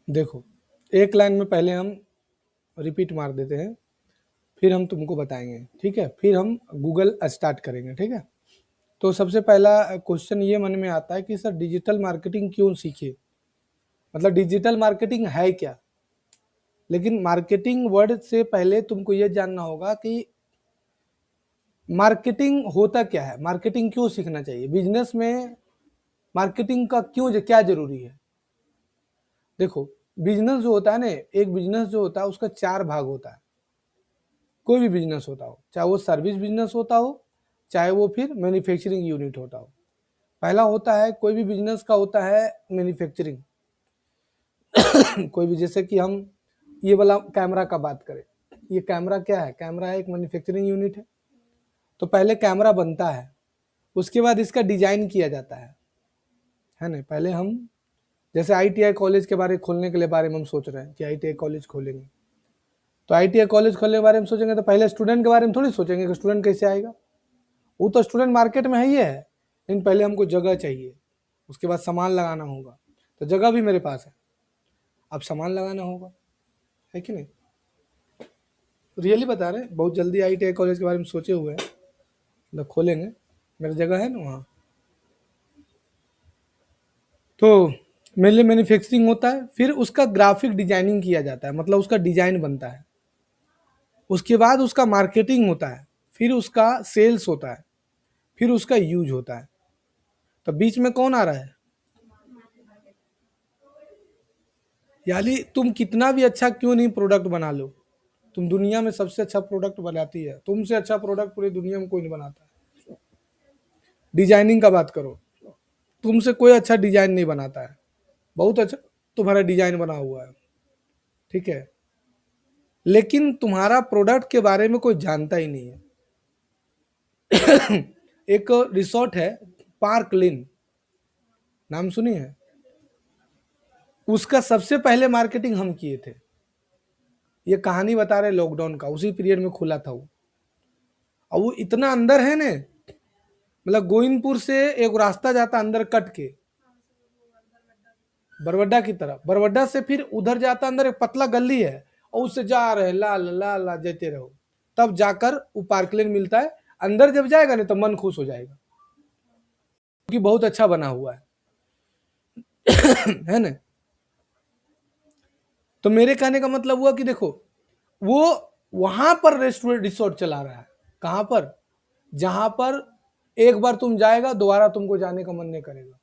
देखो, एक लाइन में पहले हम रिपीट मार देते हैं, फिर हम तुमको बताएंगे, ठीक है? फिर हम गूगल स्टार्ट करेंगे, ठीक है? तो सबसे पहला क्वेश्चन ये मन में आता है कि सर डिजिटल मार्केटिंग क्यों सीखे, मतलब डिजिटल मार्केटिंग है क्या? लेकिन मार्केटिंग वर्ड से पहले तुमको ये जानना होगा कि मार्केटिंग होता क्या है, मार्केटिंग क्यों सीखना चाहिए, बिजनेस में मार्केटिंग का क्यों क्या जरूरी है। देखो, बिजनेस जो होता है ना, एक बिजनेस जो होता है उसका 4 भाग होता है। कोई भी बिजनेस होता हो, चाहे वो सर्विस बिजनेस होता हो, चाहे वो फिर मैन्युफैक्चरिंग यूनिट होता हो। पहला होता है, कोई भी बिजनेस का होता है मैन्युफैक्चरिंग। कोई भी, जैसे कि हम ये वाला कैमरा का बात करें, ये कैमरा क्या है, कैमरा है एक मैन्युफैक्चरिंग यूनिट है। तो पहले कैमरा बनता है, उसके बाद इसका डिजाइन किया जाता है ना। पहले हम जैसे आईटीआई कॉलेज के खोलने के लिए बारे में हम सोच रहे हैं कि आईटीआई कॉलेज खोलेंगे, तो आईटीआई कॉलेज खोलने के बारे में सोचेंगे तो पहले स्टूडेंट के बारे में थोड़ी सोचेंगे कि स्टूडेंट कैसे आएगा। वो तो स्टूडेंट मार्केट में है ही है, लेकिन पहले हमको जगह चाहिए, उसके बाद सामान लगाना होगा। तो जगह भी मेरे पास है, अब सामान लगाना होगा, है कि नहीं? रियली बता रहे हैं, बहुत जल्दी आईटीआई कॉलेज के बारे में सोचे हुए हैं, मतलब खोलेंगे, मेरी जगह है ना वहाँ। तो मेरे लिए मैन्युफैक्चरिंग होता है, फिर उसका ग्राफिक डिजाइनिंग किया जाता है, मतलब उसका डिजाइन बनता है। उसके बाद उसका मार्केटिंग होता है, फिर उसका सेल्स होता है, फिर उसका यूज होता है। तो बीच में कौन आ रहा है? यानी तुम कितना भी अच्छा क्यों नहीं प्रोडक्ट बना लो, तुम दुनिया में सबसे अच्छा प्रोडक्ट बनाती है, तुमसे अच्छा प्रोडक्ट पूरी दुनिया में कोई नहीं बनाता है। डिजाइनिंग का बात करो, तुमसे कोई अच्छा डिजाइन नहीं बनाता है, बहुत अच्छा तुम्हारा डिजाइन बना हुआ है, ठीक है, लेकिन तुम्हारा प्रोडक्ट के बारे में कोई जानता ही नहीं है। एक रिसोर्ट है पार्क लेन, नाम सुनी है? उसका सबसे पहले मार्केटिंग हम किए थे। ये कहानी बता रहे लॉकडाउन का, उसी पीरियड में खुला था वो। और वो इतना अंदर है ने, मतलब गोविंदपुर से एक रास्ता जाता अंदर कट के बरवड्डा की तरफ, बरवड्डा से फिर उधर जाता अंदर एक पतला गली है, और उससे जा रहे लाल लाल ला जाते रहो, तब जाकर वो पार्कलेन मिलता है। अंदर जब जाएगा ना तो मन खुश हो जाएगा, क्योंकि बहुत अच्छा बना हुआ है ना। तो मेरे कहने का मतलब हुआ कि देखो, वो वहां पर रेस्टोरेंट रिसोर्ट चला रहा है, कहां पर? जहां पर एक बार तुम जाएगा दोबारा तुमको जाने का मन नहीं करेगा,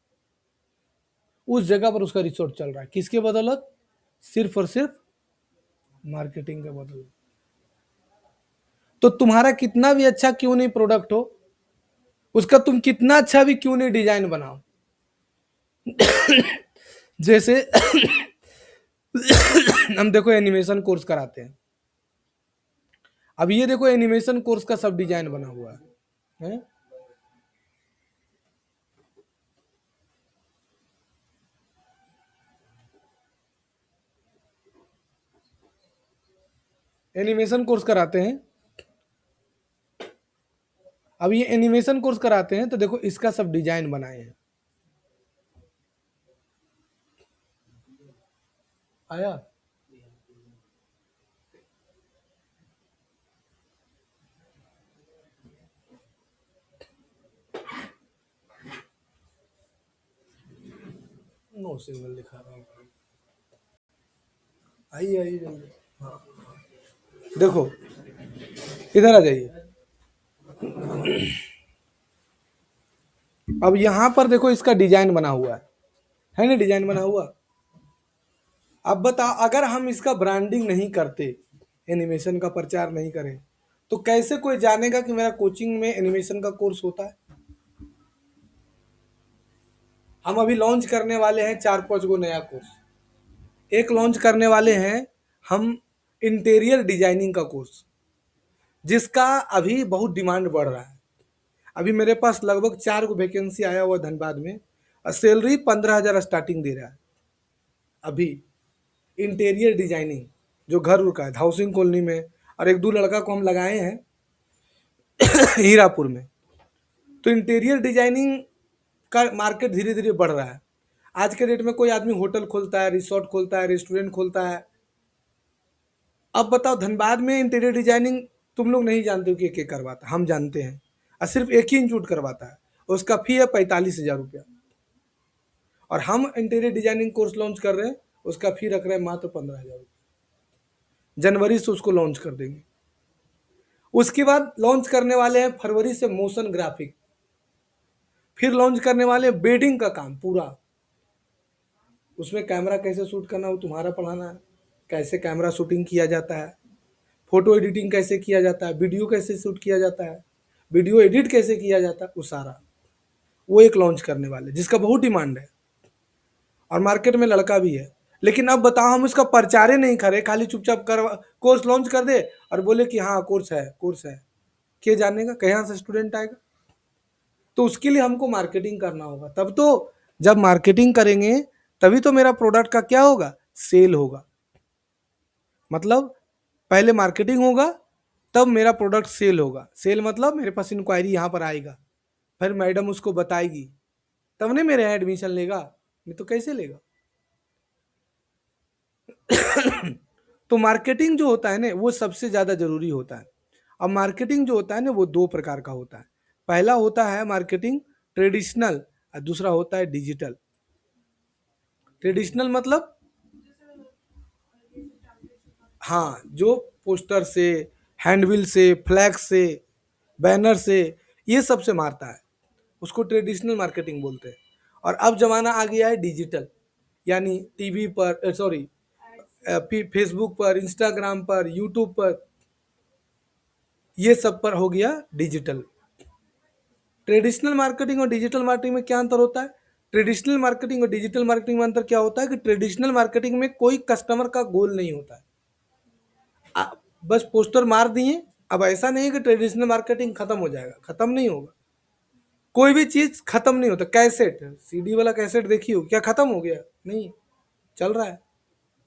उस जगह पर उसका रिसोर्ट चल रहा है। किसके बदौलत? सिर्फ और सिर्फ मार्केटिंग के बदौलत। तो तुम्हारा कितना भी अच्छा क्यों नहीं प्रोडक्ट हो, उसका तुम कितना अच्छा भी क्यों नहीं डिजाइन बनाओ, जैसे हम देखो एनिमेशन कोर्स कराते हैं, अब ये देखो एनिमेशन कोर्स का सब डिजाइन बना हुआ है? एनिमेशन कोर्स कराते हैं, अब ये एनिमेशन कोर्स कराते हैं, तो देखो इसका सब डिजाइन बनाए हैं। आया? नो सिग्नल दिखा रहा हूँ, आइए आइए जल्दी। हाँ, देखो इधर आ जाइए। अब यहां पर देखो इसका डिजाइन बना हुआ है ना, डिजाइन बना हुआ। अब बताओ, अगर हम इसका ब्रांडिंग नहीं करते, एनिमेशन का प्रचार नहीं करें, तो कैसे कोई जानेगा कि मेरा कोचिंग में एनिमेशन का कोर्स होता है? हम अभी लॉन्च करने वाले हैं 4-5 गो नया कोर्स। एक लॉन्च करने वाले हैं हम इंटीरियर डिजाइनिंग का कोर्स, जिसका अभी बहुत डिमांड बढ़ रहा है। अभी मेरे पास लगभग 4 गो वैकेंसी आया हुआ धनबाद में, और सैलरी 15,000 स्टार्टिंग दे रहा है अभी। इंटीरियर डिजाइनिंग जो घर उर का है, हाउसिंग कॉलोनी में, और एक दो लड़का को हम लगाए हैं हीरापुर में। तो इंटीरियर डिजाइनिंग का मार्केट धीरे धीरे बढ़ रहा है। आज के डेट में कोई आदमी होटल खोलता है, रिसोर्ट खोलता है, रेस्टोरेंट खोलता है। अब बताओ, धनबाद में इंटीरियर डिजाइनिंग तुम लोग नहीं जानते हो कि एक करवाता है, हम जानते हैं। और सिर्फ एक ही इंस्टीट्यूट करवाता है, उसका फी है 45,000 रुपया। और हम इंटीरियर डिजाइनिंग कोर्स लॉन्च कर रहे हैं, उसका फी रख रहे हैं मात्र 15,000 रुपये। जनवरी से उसको लॉन्च कर देंगे। उसके बाद लॉन्च करने वाले हैं फरवरी से मोशन ग्राफिक। फिर लॉन्च करने वाले हैं बेडिंग का काम पूरा। उसमें कैमरा कैसे शूट करना वो तुम्हारा पढ़ाना है, कैसे कैमरा शूटिंग किया जाता है, फोटो एडिटिंग कैसे किया जाता है, वीडियो कैसे शूट किया जाता है, वीडियो एडिट कैसे किया जाता है, वो सारा वो एक लॉन्च करने वाले, जिसका बहुत डिमांड है और मार्केट में लड़का भी है। लेकिन अब बताओ, हम उसका प्रचार ही नहीं करे, खाली चुपचाप कर कोर्स लॉन्च कर दे और बोले कि हाँ कोर्स है, कोर्स है। क्या जानेगा कहाँ से स्टूडेंट आएगा? तो उसके लिए हमको मार्केटिंग करना होगा। तब तो जब मार्केटिंग करेंगे तभी तो मेरा प्रोडक्ट का क्या होगा, सेल होगा। मतलब पहले मार्केटिंग होगा तब मेरा प्रोडक्ट सेल होगा। सेल मतलब मेरे पास इंक्वायरी यहाँ पर आएगा, फिर मैडम उसको बताएगी, तब नहीं मेरे यहाँ एडमिशन लेगा, नहीं तो कैसे लेगा? तो मार्केटिंग जो होता है ना वो सबसे ज़्यादा जरूरी होता है। अब मार्केटिंग जो होता है ना वो दो प्रकार का होता है। पहला होता है मार्केटिंग ट्रेडिशनल और दूसरा होता है डिजिटल। ट्रेडिशनल मतलब हाँ, जो पोस्टर से, हैंडबिल से, फ्लैक्स से, बैनर से, ये सब से मारता है, उसको ट्रेडिशनल मार्केटिंग बोलते हैं। और अब जमाना आ गया है डिजिटल, यानी टीवी पर, सॉरी, फेसबुक पर, इंस्टाग्राम पर, यूट्यूब पर, ये सब पर हो गया डिजिटल। ट्रेडिशनल मार्केटिंग और डिजिटल मार्केटिंग में क्या अंतर होता है? ट्रेडिशनल मार्केटिंग और डिजिटल मार्केटिंग में अंतर क्या होता है कि ट्रेडिशनल मार्केटिंग में कोई कस्टमर का गोल नहीं होता है, बस पोस्टर मार दिए। अब ऐसा नहीं है कि ट्रेडिशनल मार्केटिंग खत्म हो जाएगा, खत्म नहीं होगा, कोई भी चीज खत्म नहीं होता। कैसेट, सीडी वाला कैसेट देखी हो, क्या खत्म हो गया? नहीं, चल रहा है।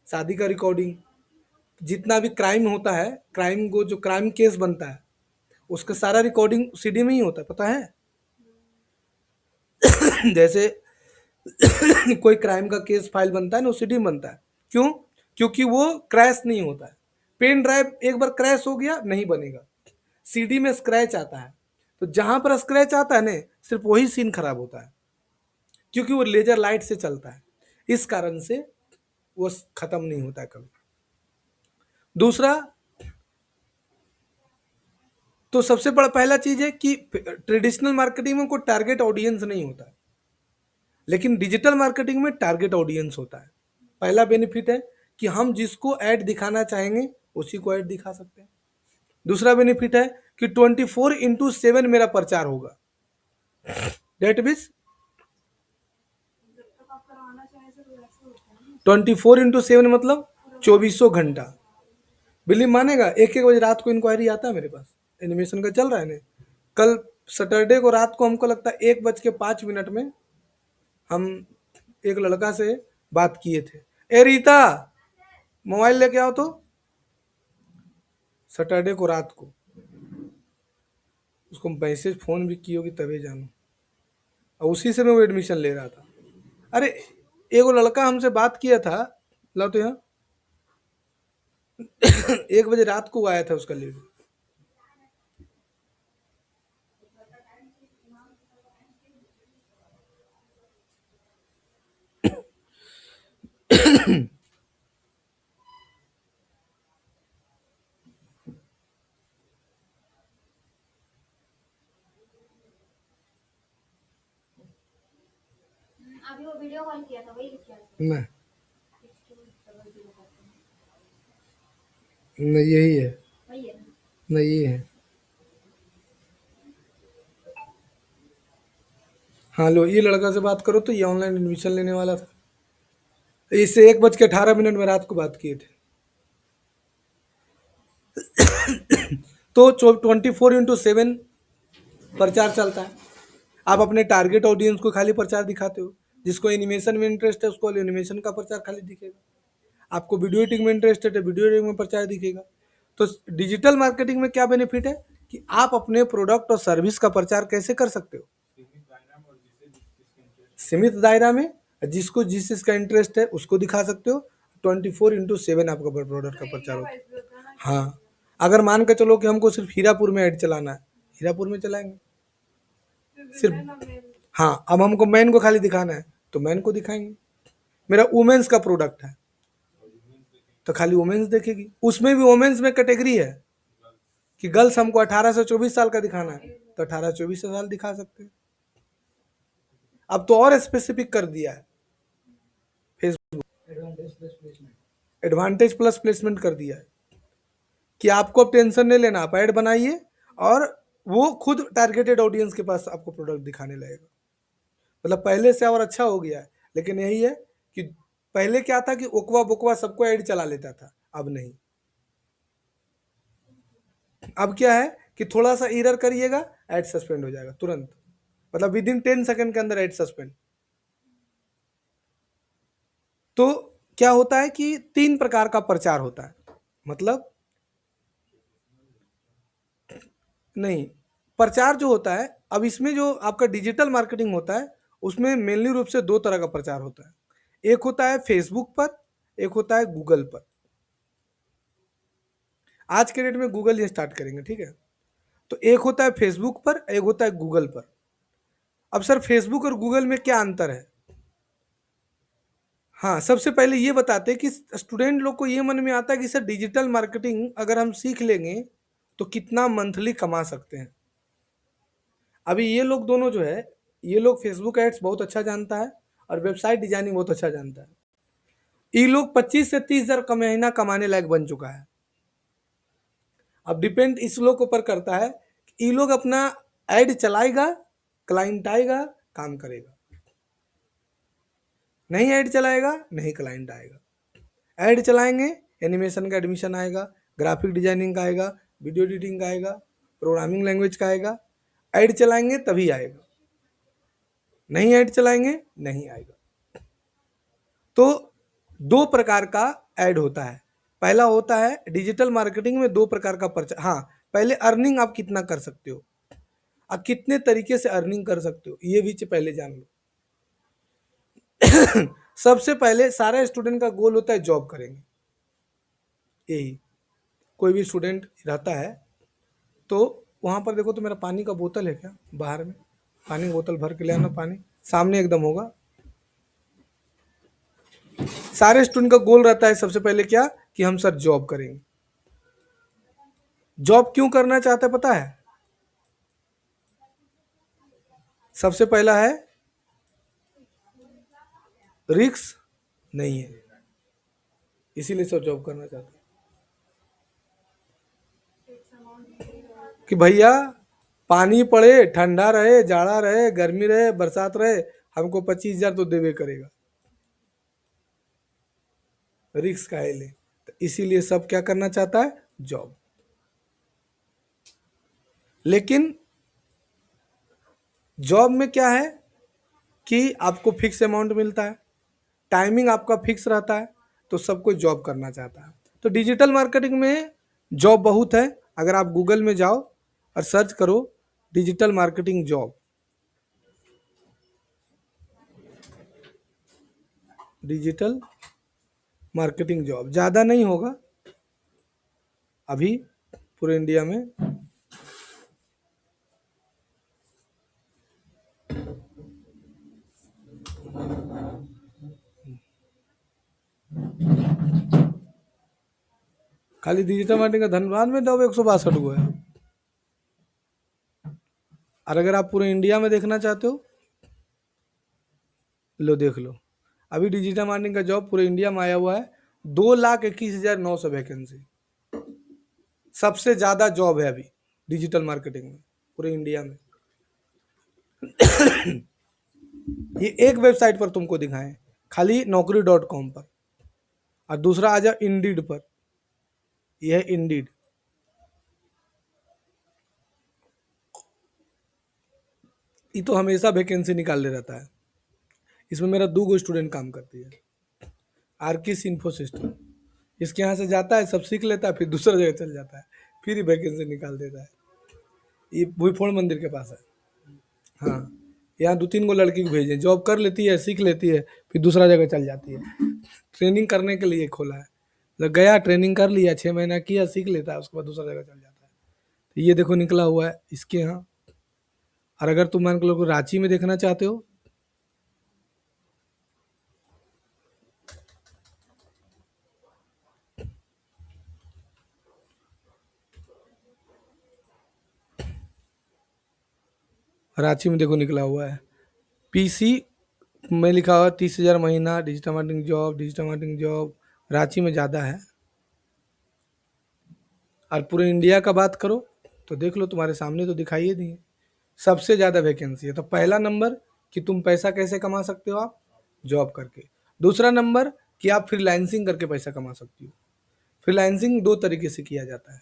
शादी का रिकॉर्डिंग, जितना भी क्राइम होता है, क्राइम को जो क्राइम केस बनता है उसका सारा रिकॉर्डिंग सीडी में ही होता है, पता है? जैसे कोई क्राइम का केस फाइल बनता है ना, वो सीडी में बनता है। क्यों? क्योंकि वो क्रैश नहीं होता है। पेन ड्राइव एक बार क्रैश हो गया नहीं बनेगा, सीडी में स्क्रैच आता है। तो जहां पर स्क्रैच आता है ना, सिर्फ वही सीन खराब होता है, क्योंकि वो लेजर लाइट से चलता है, इस कारण से वो खत्म नहीं होता है कभी। दूसरा, तो सबसे बड़ा पहला चीज है कि ट्रेडिशनल मार्केटिंग में कोई टारगेट ऑडियंस नहीं होता है, लेकिन डिजिटल मार्केटिंग में टारगेट ऑडियंस होता है। पहला बेनिफिट है कि हम जिसको ऐड दिखाना चाहेंगे उसी को ऐड दिखा सकते हैं। दूसरा बेनिफिट है कि 24/7 मेरा प्रचार होगा। डेट मीन्स 24/7 मतलब 2400 घंटा। बिलीव मानेगा, एक एक बजे रात को इंक्वायरी आता है मेरे पास, एनिमेशन का चल रहा है ना। कल सैटरडे को रात को हमको लगता है 1:05 में हम एक लड़का से बात किए थे। ए रीता, मोबाइल लेके आओ तो। सैटरडे को रात को उसको मैसेज फोन भी की होगी तभी जानू, और उसी से मैं वो एडमिशन ले रहा था। अरे एगो लड़का हमसे बात किया था, ला तो यहाँ 1 बजे रात को आया था उसका लीड। अभी वो वीडियो कॉल किया था, वही किया नहीं, नहीं यही है, वही है। नहीं ये है। हाँ लो, ये लड़का से बात करो तो ये ऑनलाइन एडमिशन लेने वाला था। इससे 1:18 में रात को बात किए थे। तो 24/7 प्रचार चलता है। आप अपने टारगेट ऑडियंस को खाली प्रचार दिखाते हो, जिसको एनिमेशन में इंटरेस्ट है उसको एनिमेशन का प्रचार खाली दिखेगा, आपको वीडियो एडिटिंग में इंटरेस्ट है तो वीडियो एडिटिंग में प्रचार दिखेगा। तो डिजिटल मार्केटिंग में क्या बेनिफिट है कि आप अपने प्रोडक्ट और सर्विस का प्रचार कैसे कर सकते हो? सीमित दायरा में, जिसको जिस चीज का इंटरेस्ट है उसको दिखा सकते हो। 24/7 आपका प्रोडक्ट का प्रचार होता है। हाँ, अगर मान के चलो कि हमको सिर्फ हीरापुर में ऐड चलाना है, हीरापुर में चलाएंगे सिर्फ। हाँ, अब हमको मैन को खाली दिखाना है तो मैन को दिखाएंगे। मेरा वुमेन्स का प्रोडक्ट है तो खाली वुमेन्स देखेगी। उसमें भी वुमेन्स में कैटेगरी है कि गर्ल्स हमको 18 से 24 साल का दिखाना है तो 18 से 24 साल दिखा सकते हैं। अब तो और स्पेसिफिक कर दिया है फेसबुक, एडवांटेज प्लस प्लेसमेंट कर दिया है कि आपको अब टेंशन नहीं लेना, आप ऐड बनाइए और वो खुद टारगेटेड ऑडियंस के पास आपको प्रोडक्ट दिखाने लगेगा। मतलब पहले से और अच्छा हो गया है। लेकिन यही है कि पहले क्या था कि ओकवा बोकवा सबको ऐड चला लेता था, अब नहीं। अब क्या है कि थोड़ा सा एरर करिएगा ऐड सस्पेंड हो जाएगा तुरंत, मतलब विद इन 10 सेकंड के अंदर ऐड सस्पेंड। तो क्या होता है कि 3 प्रकार का प्रचार होता है, मतलब नहीं, प्रचार जो होता है, अब इसमें जो आपका डिजिटल मार्केटिंग होता है उसमें मेनली रूप से 2 तरह का प्रचार होता है। एक होता है फेसबुक पर, एक होता है गूगल पर। आज के डेट में गूगल ही स्टार्ट करेंगे, ठीक है। तो एक होता है फेसबुक पर, एक होता है गूगल पर। अब सर फेसबुक और गूगल में क्या अंतर है? हाँ, सबसे पहले ये बताते हैं कि स्टूडेंट लोग को ये मन में आता है कि सर डिजिटल मार्केटिंग अगर हम सीख लेंगे तो कितना मंथली कमा सकते हैं। अभी ये लोग दोनों जो है, ये लोग फेसबुक एड्स बहुत अच्छा जानता है और वेबसाइट डिजाइनिंग बहुत अच्छा जानता है। ये लोग 25 से 30 हजार का महीना कमाने लायक बन चुका है। अब डिपेंड इस लोग के ऊपर करता है कि ये लोग अपना ऐड चलाएगा, क्लाइंट आएगा, काम करेगा। नहीं ऐड चलाएगा, नहीं क्लाइंट आएगा। ऐड चलाएंगे, एनिमेशन का एडमिशन आएगा, ग्राफिक डिजाइनिंग का आएगा, वीडियो एडिटिंग का आएगा, प्रोग्रामिंग लैंग्वेज का आएगा। ऐड चलाएंगे तभी आएगा, नहीं ऐड चलाएंगे नहीं आएगा। तो 2 प्रकार का ऐड होता है। पहला होता है डिजिटल मार्केटिंग में 2 प्रकार का प्रचार। हाँ, पहले अर्निंग आप कितना कर सकते हो, आप कितने तरीके से अर्निंग कर सकते हो, ये भी पहले जान लो। सबसे पहले सारे स्टूडेंट का गोल होता है जॉब करेंगे, यही कोई भी स्टूडेंट रहता है। तो वहां पर देखो तो मेरा पानी का बोतल है क्या बाहर में, पानी की बोतल भर के ले आना, पानी सामने एकदम होगा। सारे स्टूडेंट का गोल रहता है सबसे पहले क्या कि हम सर जॉब करेंगे। जॉब क्यों करना चाहते हैं पता है? सबसे पहला है रिस्क नहीं है, इसीलिए सब जॉब करना चाहते हैं कि भैया पानी पड़े, ठंडा रहे, जाड़ा रहे, गर्मी रहे, बरसात रहे, हमको 25,000 तो देवे करेगा। रिस्क का है ले, तो इसीलिए सब क्या करना चाहता है, जॉब। लेकिन जॉब में क्या है कि आपको फिक्स अमाउंट मिलता है, टाइमिंग आपका फिक्स रहता है, तो सब कोई जॉब करना चाहता है। तो डिजिटल मार्केटिंग में जॉब बहुत है। अगर आप गूगल में जाओ और सर्च करो digital marketing job, digital marketing job, ज़्यादा नहीं होगा अभी पूरे इंडिया में। खाली डिजिटल मार्केटिंग का धनबाद में जॉब 162 हुआ है। और अगर आप पूरे इंडिया में देखना चाहते हो, लो देख लो, अभी डिजिटल मार्केटिंग का जॉब पूरे इंडिया में आया हुआ है 2,21,900 वैकेंसी। सबसे ज़्यादा जॉब है अभी डिजिटल मार्केटिंग में पूरे इंडिया में। ये एक वेबसाइट पर तुमको दिखाएं, खाली naukri.com पर, और दूसरा आ जाओ इंडीड पर, यह है इंडीड। ये तो हमेशा वैकेंसी निकालने रहता है। इसमें मेरा 2 स्टूडेंट काम करती है, आर्किस इन्फो सिस्टम। इसके यहाँ से जाता है, सब सीख लेता है, फिर दूसरा जगह चल जाता है, फिर ही वैकेंसी निकाल देता है। ये भूईफोड़ मंदिर के पास है। हाँ, यहाँ 2-3 गो लड़की को भेजे, जॉब कर लेती है, सीख लेती है, फिर दूसरा जगह चल जाती है। ट्रेनिंग करने के लिए खोला है, मतलब गया ट्रेनिंग कर लिया, 6 महीना किया, सीख लेता है, उसके बाद दूसरा जगह चल जाता है। तो ये देखो निकला हुआ है इसके यहाँ। और अगर तुम मान लो रांची में देखना चाहते हो, रांची में देखो निकला हुआ है पीसी में लिखा हुआ 30,000 महीना, digital marketing job, digital marketing job Ranchi में ज़्यादा है। और पूरे इंडिया का बात करो तो देख लो, तुम्हारे सामने तो दिखाई ही दिए, सबसे ज़्यादा वैकेंसी है। तो पहला नंबर कि तुम पैसा कैसे कमा सकते हो, आप जॉब करके। दूसरा नंबर कि आप फ्रीलांसिंग करके पैसा कमा सकती हो। फ्रीलांसिंग 2 तरीके से किया जाता है।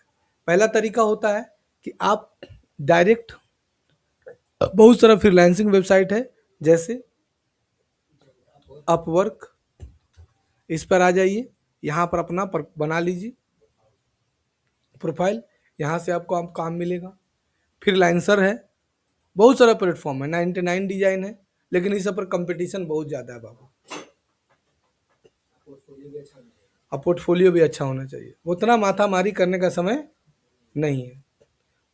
पहला तरीका होता है कि आप डायरेक्ट, बहुत सारा फ्रीलांसिंग वेबसाइट है जैसे अपवर्क, इस पर आ जाइए, यहाँ पर अपना बना लीजिए प्रोफाइल, यहाँ से आपको आप काम मिलेगा। फ्रीलांसर है, बहुत सारा प्लेटफॉर्म है, 99 डिजाइन है, लेकिन इस सब पर कंपटीशन बहुत ज़्यादा है बाबू। और पोर्टफोलियो भी अच्छा होना चाहिए, उतना माथा मारी करने का समय नहीं है।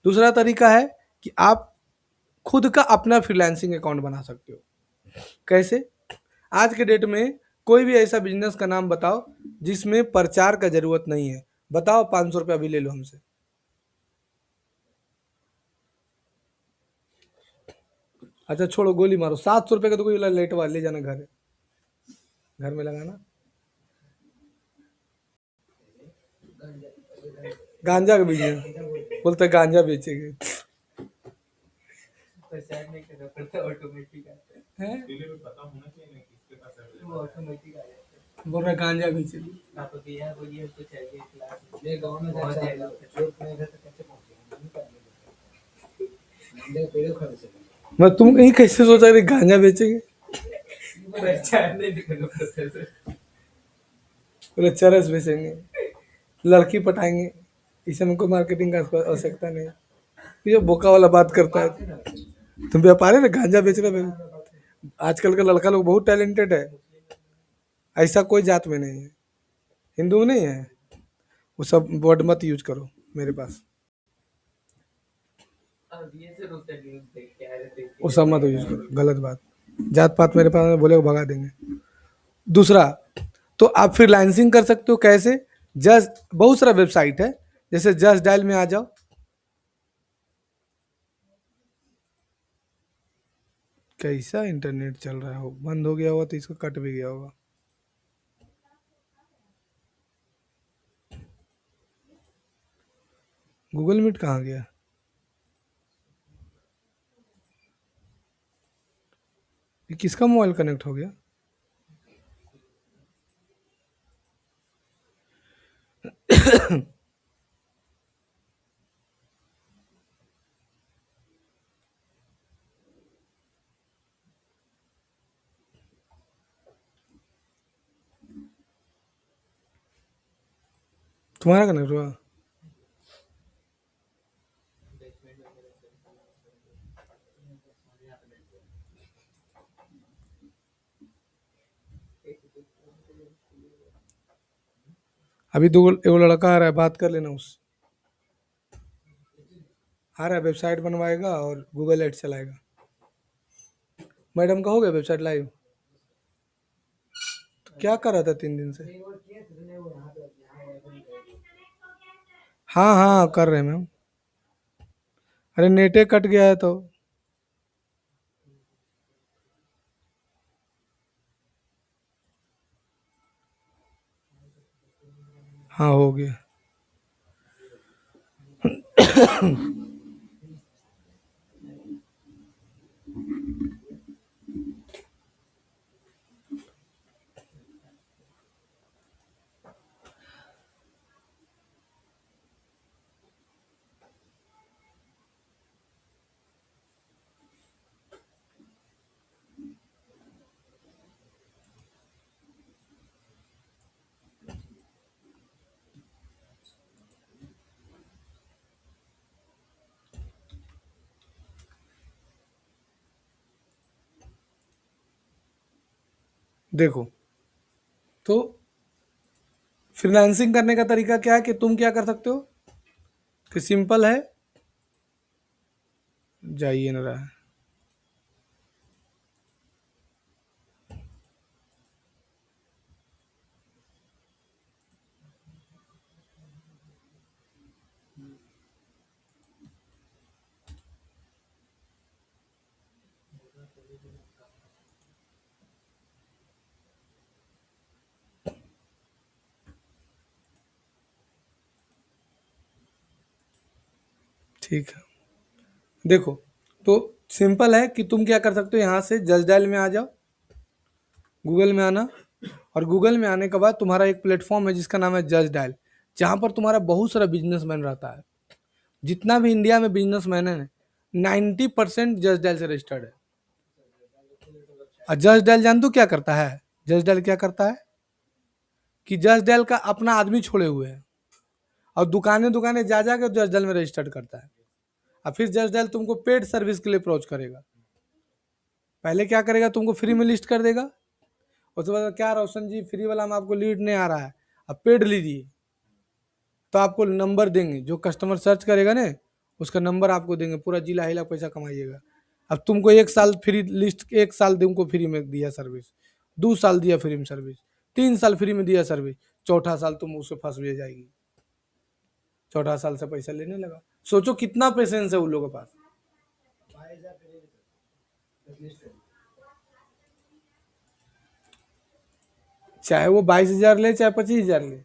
दूसरा तरीका है कि आप खुद का अपना फ्रीलांसिंग अकाउंट बना सकते हो। कैसे? आज के डेट में कोई भी ऐसा बिजनेस का नाम बताओ जिसमें प्रचार का जरूरत नहीं है, बताओ, 500 रुपया भी ले लो हमसे। अच्छा छोड़ो, गोली मारो, 700 रुपये का तो कोई लेट ले जाना, घर में लगाना। गांजा का बिजनेस, बोलते हैं गांजा बेचेंगे। प्रचार नहीं करना पड़ता, ऑटोमेटिक आता है, वो ऑटोमेटिक आ जाता है। बोल रहा गांजा बेचेंगे, आप दिया बोलिए हमको चाहिए क्लास, ये गांव में बहुत है लोग, खेत में इधर तक कैसे पहुंचेंगे, पेड़ खड़े से। मैं तुम कहीं कैसे सोचा कि गांजा बेचेंगे? प्रचार नहीं करना पड़ता सर, बोले चरस बेचेंगे, लड़की पटाएंगे, इसमें कोई मार्केटिंग का आवश्यकता नहीं। ये बोका वाला बात करता है, तुम व्यापारी ना गांजा बेच रहे हो। आजकल का लड़का लोग बहुत टैलेंटेड है, ऐसा कोई जात में नहीं है, हिंदू में नहीं है, वो सब वर्ड मत यूज करो मेरे पास, वो सब मत यूज करो, गलत बात। जात पात मेरे पास बोले भगा देंगे। दूसरा, तो आप फ्रीलांसिंग कर सकते हो कैसे? जस्ट बहुत सारा वेबसाइट है, जैसे जस्ट डायल में आ जाओ, कैसा इंटरनेट चल रहा हो, बंद हो गया होगा तो इसको कट भी गया होगा। गूगल मीट कहाँ गया? ये किसका मोबाइल कनेक्ट हो गया? तुम्हारा कनेक्ट हुआ? अभी दो एगो लड़का आ रहा है, बात कर लेना उससे, आ रहा है, वेबसाइट बनवाएगा और गूगल एड चलाएगा। मैडम का हो गया वेबसाइट लाइव? तो क्या कर रहा था 3 दिन से? हाँ हाँ कर रहे हैं मैम। अरे नेटे कट गया है तो। हाँ हो गया। देखो, तो फ्रीलांसिंग करने का तरीका क्या है कि तुम क्या कर सकते हो कि सिंपल है, जाइए ना रहा है। ठीक है, देखो, तो सिंपल है कि तुम क्या कर सकते हो, यहाँ से जस्ट डायल में आ जाओ, गूगल में आना, और गूगल में आने के बाद तुम्हारा एक प्लेटफॉर्म है जिसका नाम है जस्ट डायल, जहाँ पर तुम्हारा बहुत सारा बिजनेसमैन रहता है। जितना भी इंडिया में बिजनेसमैन है 90% जस्ट डायल से रजिस्टर्ड है। और जस्ट डायल जान दो क्या करता है, जस्ट डायल क्या करता है कि जस्ट डायल का अपना आदमी छोड़े हुए हैं, और दुकानें दुकानें जा जा के जस्ट डायल में रजिस्टर्ड करता है। और फिर जस्ट डायल तुमको पेड सर्विस के लिए अप्रोच करेगा। पहले क्या करेगा, तुमको फ्री में लिस्ट कर देगा, उसके बाद क्या रोशन जी फ्री वाला में आपको लीड नहीं आ रहा है, अब पेड लीजिए, तो आपको नंबर देंगे, जो कस्टमर सर्च करेगा ना उसका नंबर आपको देंगे, पूरा जिला हिला पैसा कमाइएगा। अब तुमको 1 साल फ्री लिस्ट, 1 साल तुमको फ्री में दिया सर्विस, 2 साल दिया फ्री में सर्विस, 3 साल फ्री में दिया सर्विस, चौथा साल तुम उससे फंस भी जाएगी, चौथा साल से पैसा लेने लगा। सोचो कितना पेशेंस है उन लोगों के पास। चाहे वो 22,000 ले चाहे 25,000 ले,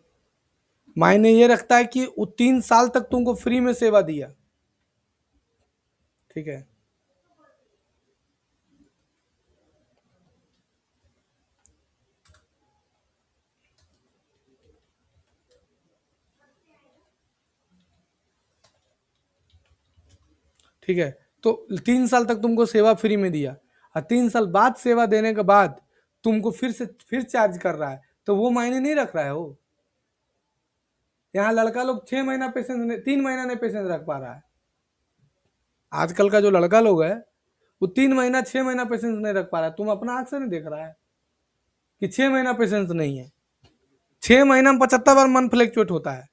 मायने ये रखता है कि वो 3 साल तक तुमको फ्री में सेवा दिया। ठीक है, ठीक है, तो 3 साल तक तुमको सेवा फ्री में दिया, और 3 साल बाद सेवा देने के बाद तुमको फिर चार्ज कर रहा है, तो वो मायने नहीं रख रहा है वो। यहाँ लड़का लोग 6 महीना पेशेंस नहीं, 3 महीना नहीं पेशेंस रख पा रहा है। आजकल का जो लड़का लोग है वो 3 महीना 6 महीना पेशेंस नहीं रख पा रहा है। तुम अपना आंख से नहीं देख रहा है कि 6 महीना पेशेंस नहीं है। 6 महीना में 75 बार मन फ्लैक्चुएट होता है।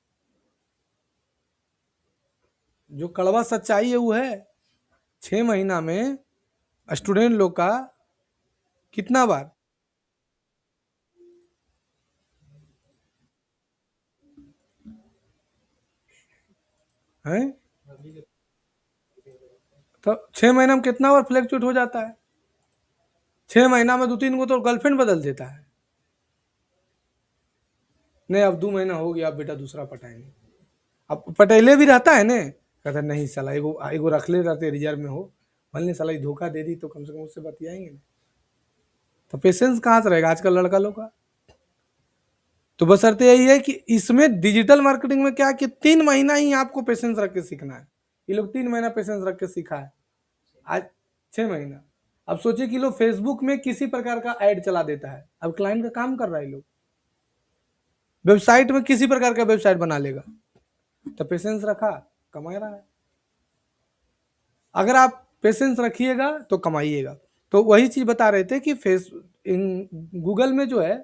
जो कड़वा सच्चाई है वो है 6 महीना में स्टूडेंट लोग का कितना बार है, तो 6 महीना में कितना बार फ्लैक्चुएट हो जाता है। 6 महीना में 2-3 को तो गर्लफ्रेंड बदल देता है। नहीं अब 2 महीना हो गया, अब बेटा दूसरा पटाएंगे। अब पटेले भी रहता है ने, कहता नहीं साला एगो एगो रख ले रहते रिजर्व में हो, भले साला धोखा दे दी तो कम से कम उससे बतियाएंगे ना। तो पेशेंस कहाँ से रहेगा आजकल लड़का लोग का। तो बशर्ते यही है कि इसमें डिजिटल मार्केटिंग में क्या कि 3 महीना ही आपको पेशेंस रख के सीखना है। ये लोग 3 महीना पेशेंस रख के सीखा है, आज 6 महीना। अब सोचिए कि लोग फेसबुक में किसी प्रकार का ऐड चला देता है, अब क्लाइंट का काम कर रहा है, लोग वेबसाइट में किसी प्रकार का वेबसाइट बना लेगा, तो पेशेंस रखा, कमा रहा है। अगर आप पेशेंस रखिएगा तो कमाइएगा। तो वही चीज बता रहे थे कि गूगल में जो है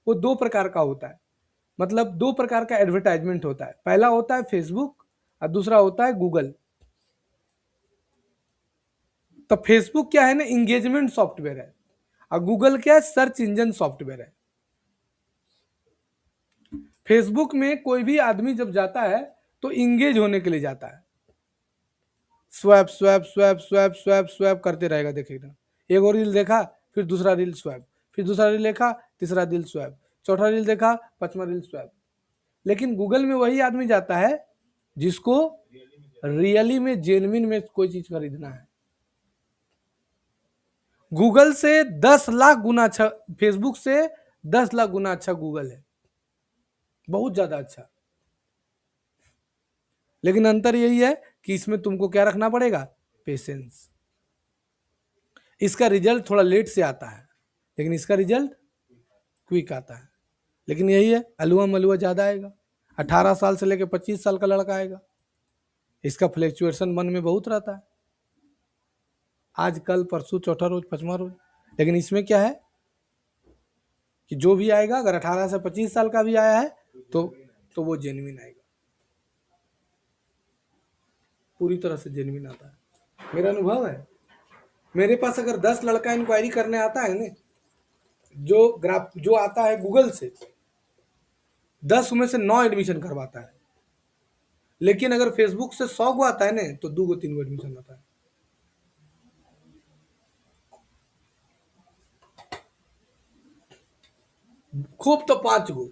वो 2 प्रकार का होता है, मतलब 2 प्रकार का एडवर्टाइजमेंट होता है। पहला होता है फेसबुक और दूसरा होता है गूगल। तो फेसबुक क्या है ना, इंगेजमेंट सॉफ्टवेयर है, और गूगल क्या है, सर्च इंजन सॉफ्टवेयर है। फेसबुक में कोई भी आदमी जब जाता है तो इंगेज होने के लिए जाता है, swap swap swap swap swap swap करते रहेगा, देखेगा एक और रील देखा, फिर दूसरा रील स्वैप, फिर दूसरा रील देखा, तीसरा रील स्वैप, चौथा रील देखा, पांचवा रील स्वैप। लेकिन गूगल में वही आदमी जाता है जिसको रियली में जेन्युइन में कोई चीज खरीदना है। गूगल से 10 लाख गुना अच्छा, फेसबुक से 10 लाख गुना अच्छा गूगल है, बहुत ज्यादा अच्छा। लेकिन अंतर यही है कि इसमें तुमको क्या रखना पड़ेगा, पेशेंस। इसका रिजल्ट थोड़ा लेट से आता है, लेकिन इसका रिजल्ट क्विक आता है। लेकिन यही है, अलुआ मलुआ ज्यादा आएगा। 18 साल से लेकर 25 साल का लड़का आएगा, इसका फ्लैक्चुएशन मन में बहुत रहता है, आज कल परसों चौथा रोज पांचवा रोज। लेकिन इसमें क्या है, कि जो भी आएगा अगर 18 से 25 साल का भी आया है तो वो जेन्युइन आएगा, पूरी तरह से जेन्युइन आता है। मेरा अनुभव है, मेरे पास अगर 10 लड़का इंक्वायरी करने आता है ना, जो आता है गूगल से, 10 में से 9 एडमिशन करवाता है। लेकिन अगर फेसबुक से 100 को आता है ना, तो 2 3 एडमिशन आता है। खूब तो 5 गो,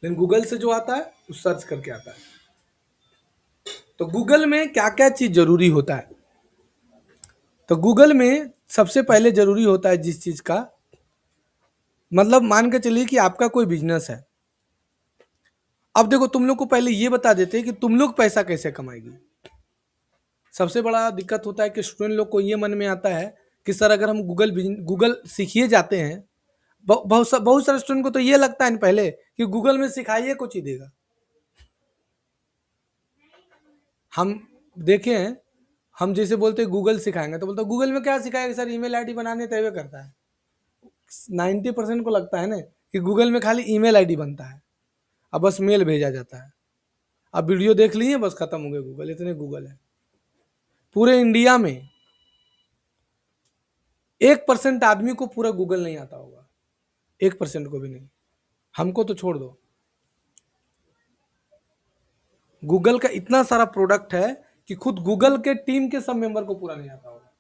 लेकिन गूगल से जो आता है वो सर्च करके आता है। तो गूगल में क्या क्या चीज जरूरी होता है? तो गूगल में सबसे पहले जरूरी होता है जिस चीज का, मतलब मान के चलिए कि आपका कोई बिजनेस है। अब देखो, तुम लोग को पहले ये बता देते हैं कि तुम लोग पैसा कैसे कमाएगी। सबसे बड़ा दिक्कत होता है कि स्टूडेंट लोग को ये मन में आता है कि सर अगर हम गूगल सीखिए जाते हैं, बहुत सारे स्टूडेंट को तो ये लगता है ना पहले कि गूगल में सिखाइए कुछ ही देगा। हम देखे हैं, हम जैसे बोलते हैं गूगल सिखाएंगे तो बोलते गूगल में क्या सिखाएगा सर, ईमेल आईडी बनाने तय करता है। 90% को लगता है ना कि गूगल में खाली ईमेल आईडी बनता है, अब बस मेल भेजा जाता है। अब वीडियो देख लिए बस खत्म हो गए गूगल, इतने गूगल है। पूरे इंडिया में 1% आदमी को पूरा गूगल नहीं आता होगा, 1% को भी नहीं। हमको तो छोड़ दो, गूगल का इतना सारा प्रोडक्ट है कि खुद गूगल के टीम के सब मेंबर को पूरा नहीं आता होगा।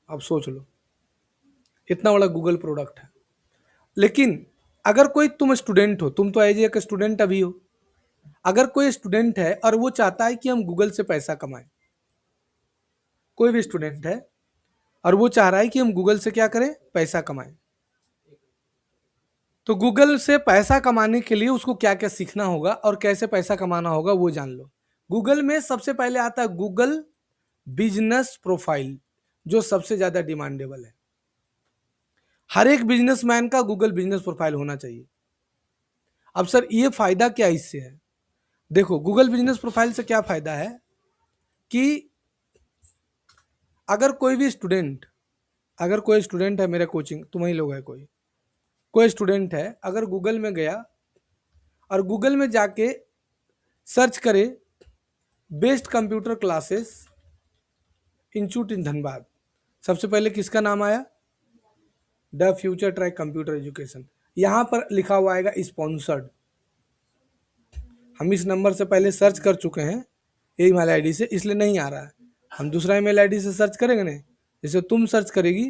अब सोच लो, इतना बड़ा गूगल प्रोडक्ट है। लेकिन अगर कोई तुम स्टूडेंट हो, तुम तो एज एक स्टूडेंट अभी हो, अगर कोई स्टूडेंट है और वो चाहता है कि हम गूगल से पैसा कमाएं, कोई भी स्टूडेंट है और वो चाह रहा है कि हम गूगल से क्या करें, पैसा कमाएं, तो गूगल से पैसा कमाने के लिए उसको क्या क्या सीखना होगा और कैसे पैसा कमाना होगा वो जान लो। गूगल में सबसे पहले आता है गूगल बिजनेस प्रोफाइल, जो सबसे ज्यादा डिमांडेबल है। हर एक बिजनेसमैन का गूगल बिजनेस प्रोफाइल होना चाहिए। अब सर ये फायदा क्या इससे है? देखो, गूगल बिजनेस प्रोफाइल से क्या फायदा है कि अगर कोई स्टूडेंट है, मेरा कोचिंग तुम ही लोग है, कोई स्टूडेंट है अगर गूगल में गया और गूगल में जाके सर्च करे बेस्ट कंप्यूटर क्लासेस इंस्टीट्यूट इन धनबाद, सबसे पहले किसका नाम आया? The future track computer education. यहां पर लिखा हुआ आएगा स्पॉन्सर्ड। हम इस नंबर से पहले सर्च कर चुके हैं, ये ईमेल आईडी से, इसलिए नहीं आ रहा है। हम दूसरा ईमेल आईडी से सर्च करेंगे ना, जैसे तुम सर्च करेगी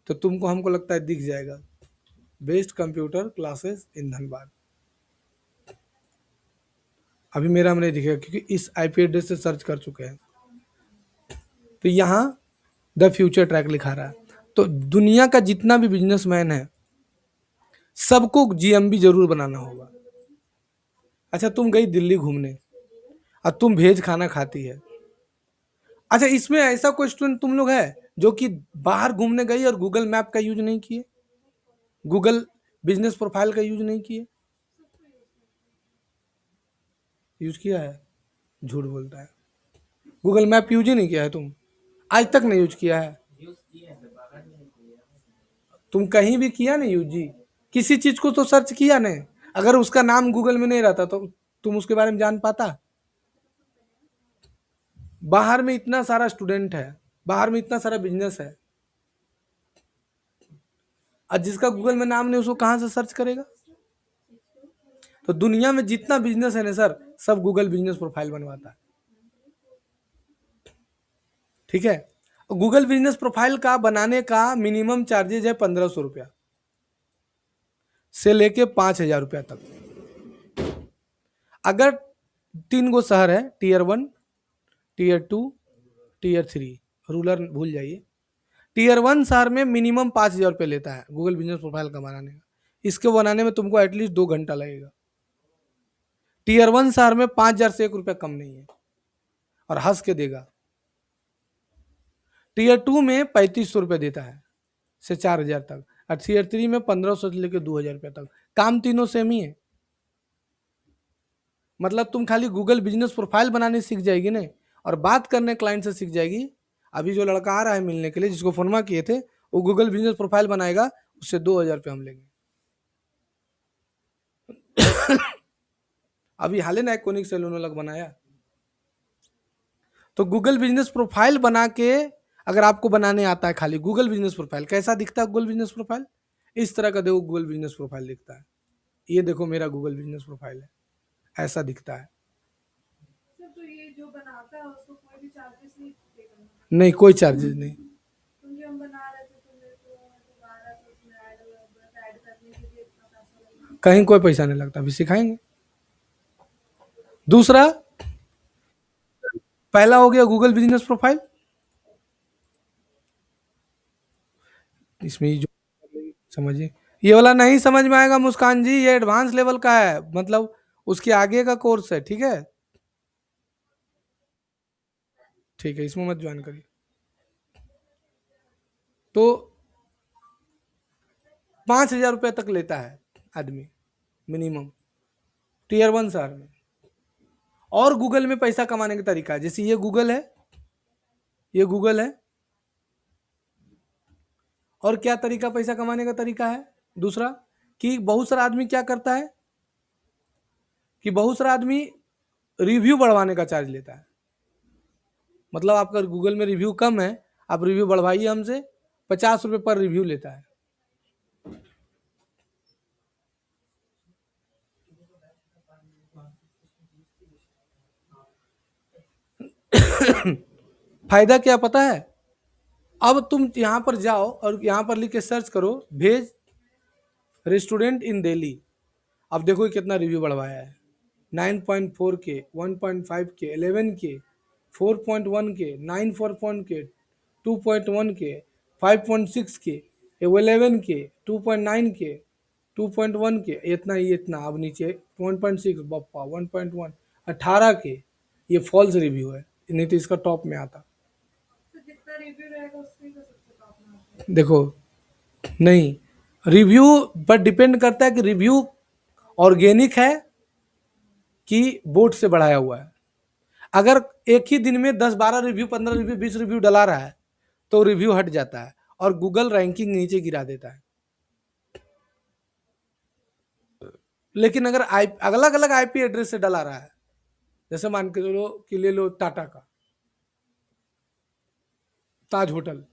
तो तुमको, हमको लगता है दिख जाएगा best computer classes in Dhanbad. अभी मेरा में नहीं दिखेगा क्योंकि इस आईपी एड्रेस से सर्च कर चुके हैं। तो यहाँ द फ्यूचर ट्रैक लिखा रहा है। तो दुनिया का जितना भी बिजनेसमैन है सबको जीएमबी जरूर बनाना होगा। अच्छा, तुम गई दिल्ली घूमने और तुम भेज खाना खाती है। अच्छा, इसमें ऐसा कोई स्टूडेंट तुम लोग है जो कि बाहर घूमने गई और गूगल मैप का यूज नहीं किए, गूगल बिजनेस प्रोफाइल का यूज नहीं किए? यूज किया है? झूठ बोलता है। गूगल मैप यूज ही नहीं किया है तुम, आज तक नहीं यूज किया है? तुम कहीं भी किया नहीं यूज जी? किसी चीज को तो सर्च किया नहीं? अगर उसका नाम गूगल में नहीं रहता तो तुम उसके बारे में जान पाता? बाहर में इतना सारा स्टूडेंट है, बाहर में इतना सारा बिजनेस है, और जिसका गूगल में नाम नहीं उसको कहां से सर्च करेगा? तो दुनिया में जितना बिजनेस है ना सर, सब गूगल बिजनेस प्रोफाइल बनवाता है। ठीक है, गूगल बिजनेस प्रोफाइल का बनाने का मिनिमम चार्जेज है 1500 रुपया से लेके 5000 रुपया तक। अगर 3 गो शहर है, टीयर 1, टीयर 2, टीयर 3, रूरल भूल जाइए, टीयर 1 शहर में मिनिमम 5000 रुपया लेता है गूगल बिजनेस प्रोफाइल का बनाने का। इसके बनाने में तुमको एटलीस्ट 2 घंटा लगेगा। टीयर 1 शहर में 5000 से 1 रुपया कम नहीं है, और हंस के देगा। टीयर 2 में 3500 रुपया देता है से 4000 तक, और टीयर 3 में 1500 से लेकर 2000 रुपया तक। काम तीनों सेम ही है। मतलब तुम खाली गूगल बिजनेस प्रोफाइल बनाने सीख जाएगी ना, और बात करने क्लाइंट से सीख जाएगी। अभी जो लड़का आ रहा है मिलने के लिए, जिसको फोनमा किए थे, वो गूगल बिजनेस प्रोफाइल बनाएगा, उससे 2,000 रुपये हम लेंगे। अभी हाल ही ना कोनिक सैलून अलग बनाया। तो गूगल बिजनेस प्रोफाइल बना के, अगर आपको बनाने आता है खाली गूगल बिजनेस प्रोफाइल, कैसा दिखता है गूगल बिजनेस प्रोफाइल? इस तरह का देखो गूगल बिजनेस प्रोफाइल दिखता है। ये देखो मेरा गूगल बिजनेस प्रोफाइल है, ऐसा दिखता है। सर तो ये जो बनाता है उसको कोई भी चार्जेस नहीं पे करना? नहीं, कोई चार्जेस नहीं। क्योंकि हम बना रहे थे तो मेरे को आ रहा था उसमें ऐड करने के लिए इतना पैसा लगना। कहीं कोई पैसा नहीं लगता, अभी सिखाएंगे। दूसरा, पहला हो गया गूगल बिजनेस प्रोफाइल, इसमें जो समझिए, ये वाला नहीं समझ में आएगा मुस्कान जी, ये एडवांस लेवल का है, मतलब उसके आगे का कोर्स है, ठीक है? ठीक है, इसमें मत ज्वाइन करिए। तो 5,000 रुपये तक लेता है आदमी मिनिमम, टीयर 1 शहर में। और गूगल में पैसा कमाने का तरीका है, जैसे ये गूगल है, ये गूगल है, और क्या तरीका पैसा कमाने का तरीका है दूसरा, कि बहुत सारा आदमी क्या करता है, कि बहुत सारा आदमी रिव्यू बढ़वाने का चार्ज लेता है। मतलब आपका गूगल में रिव्यू कम है, आप रिव्यू बढ़वाइए हमसे, 50 रुपये पर रिव्यू लेता है। फायदा क्या पता है? अब तुम यहां पर जाओ और यहां पर लिख के सर्च करो, भेज रेस्टोरेंट इन दिल्ली। अब देखो ये कितना रिव्यू बढ़वाया है, 9.4 के, 1.5 के, 11 के, 4.1 के, 9.4 के, 2.1 के, 5.6 के, 11 के, 2.9 के, 2.1 के, इतना ही इतना। अब नीचे 1.6, बप्पा 1.1, 18 के। ये फॉल्स रिव्यू है, नहीं तो इसका टॉप में आता। तो जितना रिव्यू रहेगा उससे का सबसे टॉप में आता है। देखो, नहीं, रिव्यू पर डिपेंड करता है कि रिव्यू ऑर्गेनिक है कि बोट से बढ़ाया हुआ है। अगर एक ही दिन में 10-12 रिव्यू, 15 रिव्यू, 20 रिव्यू डला रहा है तो रिव्यू हट जाता है और गूगल रैंकिंग नीचे गिरा देता है। लेकिन अगर अलग अलग आईपी एड्रेस से डला रहा है, जैसे मान के चलो कि ले लो टाटा का ताज होटल,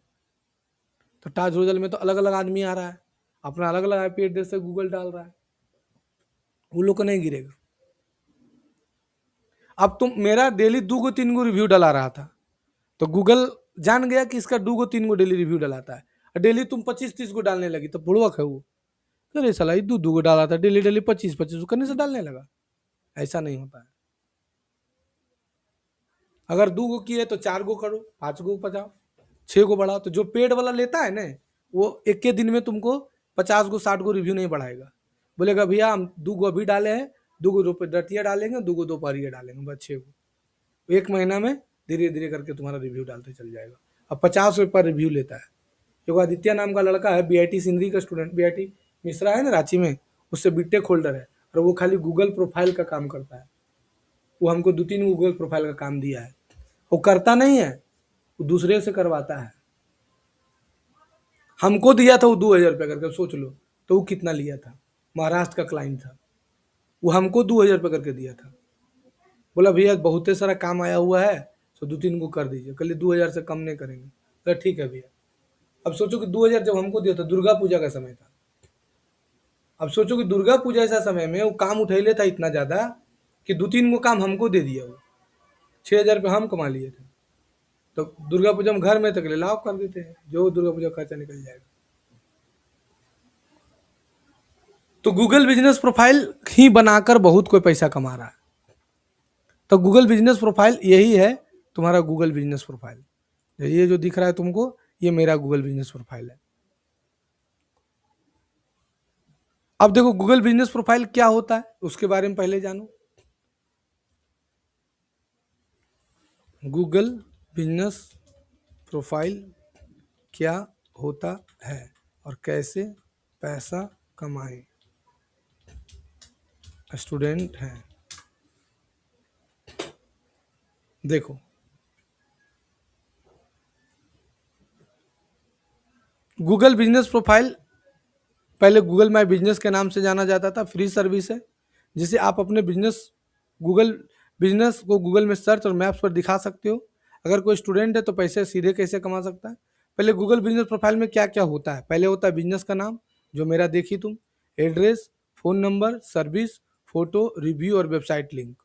तो ताज होटल में तो अलग अलग आदमी आ रहा है, अपना अलग अलग आईपी एड्रेस से गूगल डाल रहा है, वो लोग को नहीं गिरेगा। अब तुम मेरा डेली 2-3 रिव्यू डला रहा था, तो गूगल जान गया कि इसका 2-3 डेली रिव्यू डलाता है। डेली तुम 25-30 को डालने लगी तो बुड़वक है वो, अरे साला 2 डाला था, डेली डेली 25-25 करने से डालने लगा। ऐसा नहीं होता है। अगर 2 किए तो 4 करो, 5 बचाओ, 6 बढ़ाओ। तो जो पेड वाला लेता है ना, वो एक के दिन में तुमको 50-60 रिव्यू नहीं बढ़ाएगा। बोलेगा भैया हम 2 अभी डाले हैं, 2 रतिया डालेंगे, 2 दोपहरिया डालेंगे, बस 6 एक महीना में धीरे धीरे करके तुम्हारा रिव्यू डालते चल जाएगा। अब 50 रुपये पर रिव्यू लेता है। एक आदित्य नाम का लड़का है, बीआईटी सिंदरी का स्टूडेंट, बीआईटी मिश्रा है ना रांची में, उससे बीटेक होल्डर है, और वो खाली गूगल प्रोफाइल का काम करता है। वो हमको 2-3 गूगल प्रोफाइल का काम दिया है। वो करता नहीं है, वो दूसरे से करवाता है। हमको दिया था वो 2,000 रुपये करके, सोच लो तो वो कितना लिया था। महाराष्ट्र का क्लाइंट था, वो हमको 2,000 रुपये करके दिया था। बोला भैया बहुत सारा काम आया हुआ है, तो 2-3 को कर दीजिए, कल 2,000 से कम नहीं करेंगे। तो ठीक है भैया। अब सोचो कि 2,000 जब हमको दिया था, दुर्गा पूजा का समय था। अब सोचो कि दुर्गा पूजा ऐसा समय में वो काम उठैले था इतना ज्यादा कि 2-3 को काम हमको दे दिया। वो 6,000 रुपये हम कमा लिए थे। तो दुर्गा पूजा में घर में तक ले लाओ कर देते हैं, जो दुर्गा पूजा खर्चा निकल जाएगा। तो गूगल बिजनेस प्रोफाइल ही बनाकर बहुत कोई पैसा कमा रहा है। तो गूगल बिजनेस प्रोफाइल यही है, तुम्हारा गूगल बिजनेस प्रोफाइल। ये जो दिख रहा है तुमको, ये मेरा गूगल बिजनेस प्रोफाइल है। अब देखो गूगल बिजनेस प्रोफाइल क्या होता है उसके बारे में पहले जानो। गूगल बिजनेस प्रोफाइल क्या होता है और कैसे पैसा कमाएं। स्टूडेंट हैं, देखो गूगल बिजनेस प्रोफाइल पहले गूगल माई बिजनेस के नाम से जाना जाता था, फ्री सर्विस है जिसे आप अपने बिजनेस को गूगल में सर्च और मैप्स पर दिखा सकते हो। अगर कोई स्टूडेंट है तो पैसे सीधे कैसे कमा सकता है। पहले गूगल बिजनेस प्रोफाइल में क्या क्या होता है, पहले होता है बिजनेस का नाम जो मेरा देखी तुम, address, phone number, service, photo, review और वेबसाइट लिंक,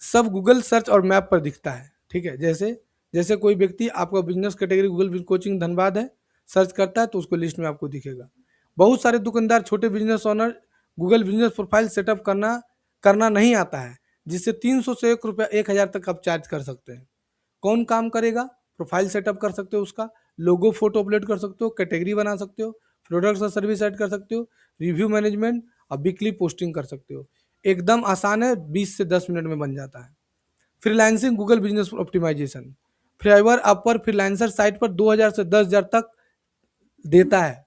सब गूगल सर्च और मैप पर दिखता है। ठीक है, जैसे जैसे कोई व्यक्ति आपका business category Google coaching Dhanbad है सर्च करता है तो उसको लिस्ट में आपको दिखेगा। बहुत सारे दुकानदार, छोटे business owner Google business profile setup करना नहीं आता है, जिससे 300 से ₹1,000 तक आप चार्ज कर सकते हैं। कौन काम करेगा, प्रोफाइल सेटअप कर सकते हो, उसका लोगो फोटो अपलोड कर सकते हो, कैटेगरी बना सकते हो, प्रोडक्ट्स और सर्विस ऐड कर सकते हो, रिव्यू मैनेजमेंट और वीकली पोस्टिंग कर सकते हो। एकदम आसान है, 20 से 10 मिनट में बन जाता है। Freelancing Google business optimisation, Fiverr Upwork freelancer site पर 2,000 से 10,000 तक देता है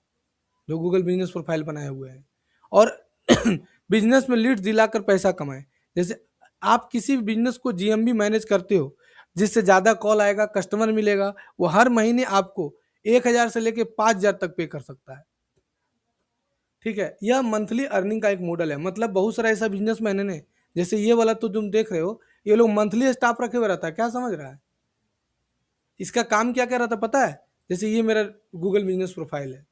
जो गूगल बिजनेस प्रोफाइल बनाए हुए हैं। और बिजनेस में लीड्स दिलाकर पैसा कमाएं। जैसे आप किसी भी बिजनेस को जीएमबी मैनेज करते हो, जिससे ज़्यादा कॉल आएगा, कस्टमर मिलेगा, वो हर महीने आपको 1,000 से लेके 5,000 तक पे कर सकता है। ठीक है, यह मंथली अर्निंग का एक मॉडल है। मतलब बहुत सारा ऐसा बिजनेसमैन है ने, जैसे ये वाला तो तुम देख रहे हो, ये लोग मंथली स्टाफ रखे हुए रहता है। क्या समझ रहा है, इसका काम क्या क्या रहता है पता है। जैसे ये मेरा गूगल बिजनेस प्रोफाइल है,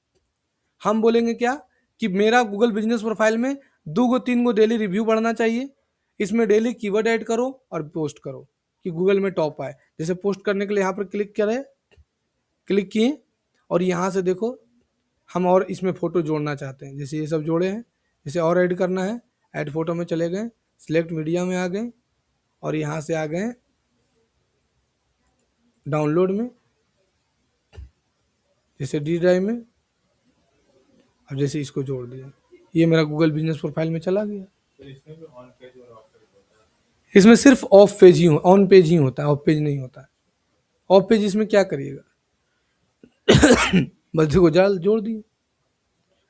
हम बोलेंगे क्या कि मेरा गूगल बिजनेस प्रोफाइल में 2-3 डेली रिव्यू बढ़ना चाहिए, इसमें डेली कीवर्ड ऐड करो और पोस्ट करो कि गूगल में टॉप आए। जैसे पोस्ट करने के लिए यहाँ पर क्लिक किए और यहाँ से देखो हम और इसमें फ़ोटो जोड़ना चाहते हैं, जैसे ये सब जोड़े हैं, जैसे और ऐड करना है, ऐड फोटो में चले गए, सिलेक्ट मीडिया में आ गए और यहाँ से आ गए डाउनलोड में, जैसे डी ड्राइव में। अब जैसे इसको जोड़ दिया, ये मेरा गूगल बिजनेस प्रोफाइल में चला गया। इसमें सिर्फ ऑफ पेज ही ऑन पेज ही होता है, ऑफ पेज नहीं होता है। ऑफ पेज इसमें क्या करिएगा बस देखो जाल जोड़ दिए।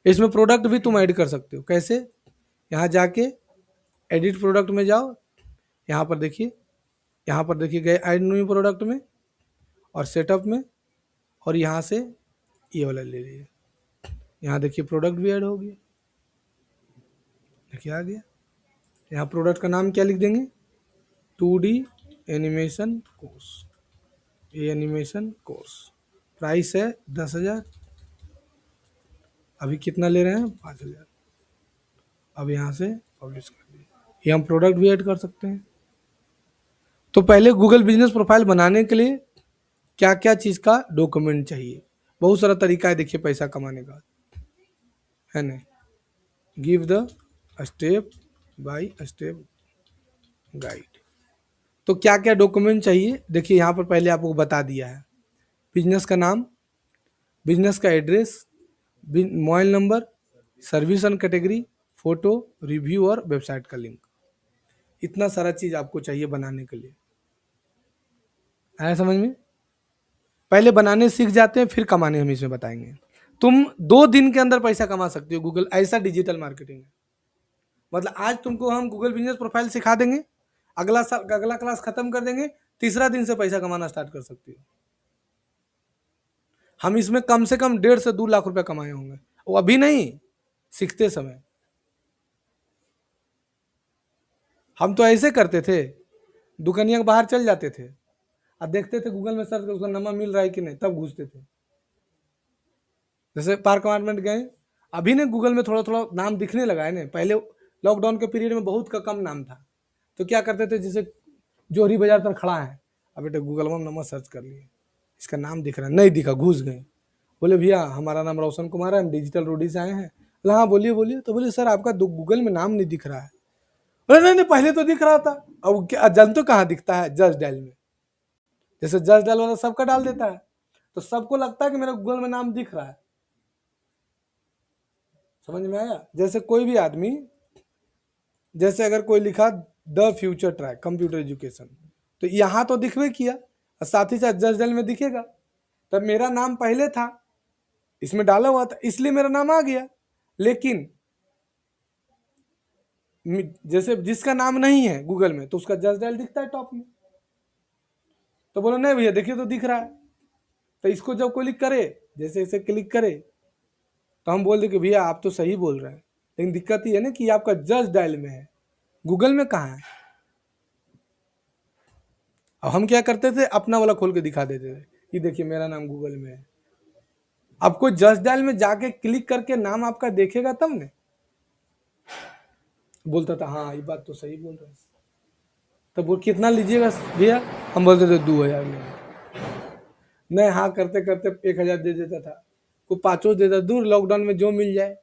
इसमें प्रोडक्ट भी तुम ऐड कर सकते हो। कैसे, यहाँ जाके एडिट प्रोडक्ट में जाओ, यहाँ पर देखिए गए ऐड न्यू प्रोडक्ट में और सेटअप में, और यहाँ से ये वाला ले लीजिए। यहाँ देखिए प्रोडक्ट भी ऐड हो गया, देखिए आ गया। यहाँ प्रोडक्ट का नाम क्या लिख देंगे, 2D एनिमेशन कोर्स, ये एनिमेशन कोर्स, प्राइस है 10,000, अभी कितना ले रहे हैं 5,000। अब यहाँ से पब्लिश कर दिए, ये हम प्रोडक्ट भी ऐड कर सकते हैं। तो पहले गूगल बिजनेस प्रोफाइल बनाने के लिए क्या क्या चीज़ का डॉक्यूमेंट चाहिए, बहुत सारा तरीका है देखिए पैसा कमाने का, है ना। Give the step by step guide. तो क्या क्या डॉक्यूमेंट चाहिए देखिए, यहाँ पर पहले आपको बता दिया है। बिजनेस का नाम, बिजनेस का address, mobile number, service and category, photo, review और वेबसाइट का लिंक। इतना सारा चीज़ आपको चाहिए बनाने के लिए, आया समझ में। पहले बनाने सीख जाते हैं फिर कमाने हम इसमें बताएंगे। तुम 2 दिन के अंदर पैसा कमा सकते हो गूगल, ऐसा डिजिटल मार्केटिंग है। मतलब आज तुमको हम गूगल बिजनेस प्रोफाइल सिखा देंगे, अगला क्लास खत्म कर देंगे, तीसरा दिन से पैसा कमाना स्टार्ट कर सकती हो। हम इसमें कम से कम 1.5 से 2 लाख रुपए कमाए होंगे, वो अभी नहीं, सीखते समय। हम तो ऐसे करते थे, दुकानिया के बाहर चल जाते थे और देखते थे गूगल में सर्च कर उसका नंबर मिल रहा है कि नहीं, तब घुसते थे। जैसे पार्क अपार्टमेंट गए, अभी ने गूगल में थोड़ा थोड़ा नाम दिखने लगा है ना, पहले लॉकडाउन के पीरियड में बहुत का कम नाम था। तो क्या करते थे, जैसे जोहरी बाजार पर खड़ा है, अब बेटे गूगल में नंबर सर्च कर लिए, इसका नाम दिख रहा है, नहीं दिखा, घुस गए। बोले भैया हमारा नाम रोशन कुमार है, हम डिजिटल रोडी से आए हैं। बोले हाँ बोलिए बोलिए। तो बोले सर आपका गूगल में नाम नहीं दिख रहा है। बोले नहीं नहीं पहले तो दिख रहा था। अब क्या जानते हो कहाँ दिखता है, जस्ट डायल में। जैसे जस्ट डायल वाला सबका डाल देता है, तो सबको लगता है कि मेरा गूगल में नाम दिख रहा है। समझ में आया। जैसे कोई भी आदमी, जैसे अगर कोई लिखा the future track computer education, तो यहाँ तो दिखवे किया और साथ ही साथ जस्ट डायल में दिखेगा। तब मेरा नाम पहले था, इसमें डाला हुआ था, इसलिए मेरा नाम आ गया। लेकिन जैसे जिसका नाम नहीं है गूगल में, तो उसका जस्ट डायल दिखता है टॉप में। तो बोलो नहीं भैया देखिए तो दिख रहा है। तो इसको जब क्लिक करे, जैसे इसे क्लिक करे तो हम बोल दे कि भैया आप तो सही बोल रहे हैं, लेकिन दिक्कत ये है ना कि आपका जस्ट डायल में है, गूगल में कहाँ है। अब हम क्या करते थे, अपना वाला खोल के दिखा देते थे कि देखिए मेरा नाम गूगल में है। आपको जस्ट डायल में जाके क्लिक करके नाम आपका देखेगा तब ने। बोलता था हाँ ये बात तो सही बोल रहे हैं। तब वो कितना लीजिएगा भैया, हम बोलते थे 2000 लेंगे। नहीं हाँ करते करते 1000 दे देता था, को 500 देता। दूर लॉकडाउन में जो मिल जाए,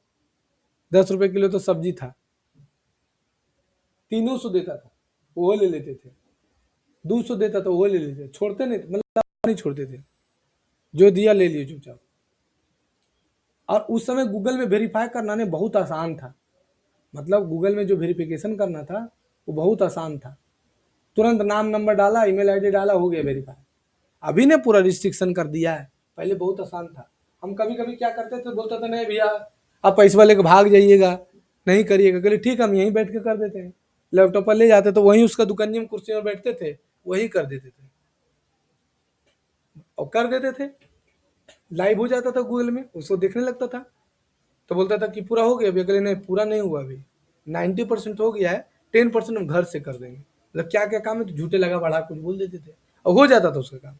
10 रुपए किलो तो सब्जी था, 300 देता था वो ले लेते थे, 200 देता था वो ले लेते थे, छोड़ते नहीं थे, मतलब नहीं छोड़ते थे, जो दिया ले लिए चुपचाप। और उस समय गूगल में वेरीफाई करना ने बहुत आसान था, मतलब गूगल में जो वेरिफिकेशन करना था वो बहुत आसान था। तुरंत नाम नंबर डाला, ईमेल आईडी डाला, हो गया वेरीफाई। अभी ने पूरा रिस्ट्रिक्शन कर दिया है, पहले बहुत आसान था। हम कभी कभी क्या करते थे, बोलता था नहीं भैया आप पैसा लेके भाग जाइएगा, नहीं करिएगा, चलिए ठीक हम यहीं बैठ के कर देते हैं। लैपटॉप पर ले जाते तो वहीं उसका दुकानी में कुर्सी में बैठते थे, वहीं कर देते थे और कर देते थे। लाइव हो जाता था गूगल में, उसको देखने लगता था तो बोलता था कि पूरा हो गया अभी, अगले नहीं पूरा नहीं हुआ अभी, 90% हो गया है, 10% हम घर से कर देंगे। मतलब क्या क्या काम है, तो झूठे लगा बढ़ा कुछ बोल देते थे और हो जाता था उसका काम।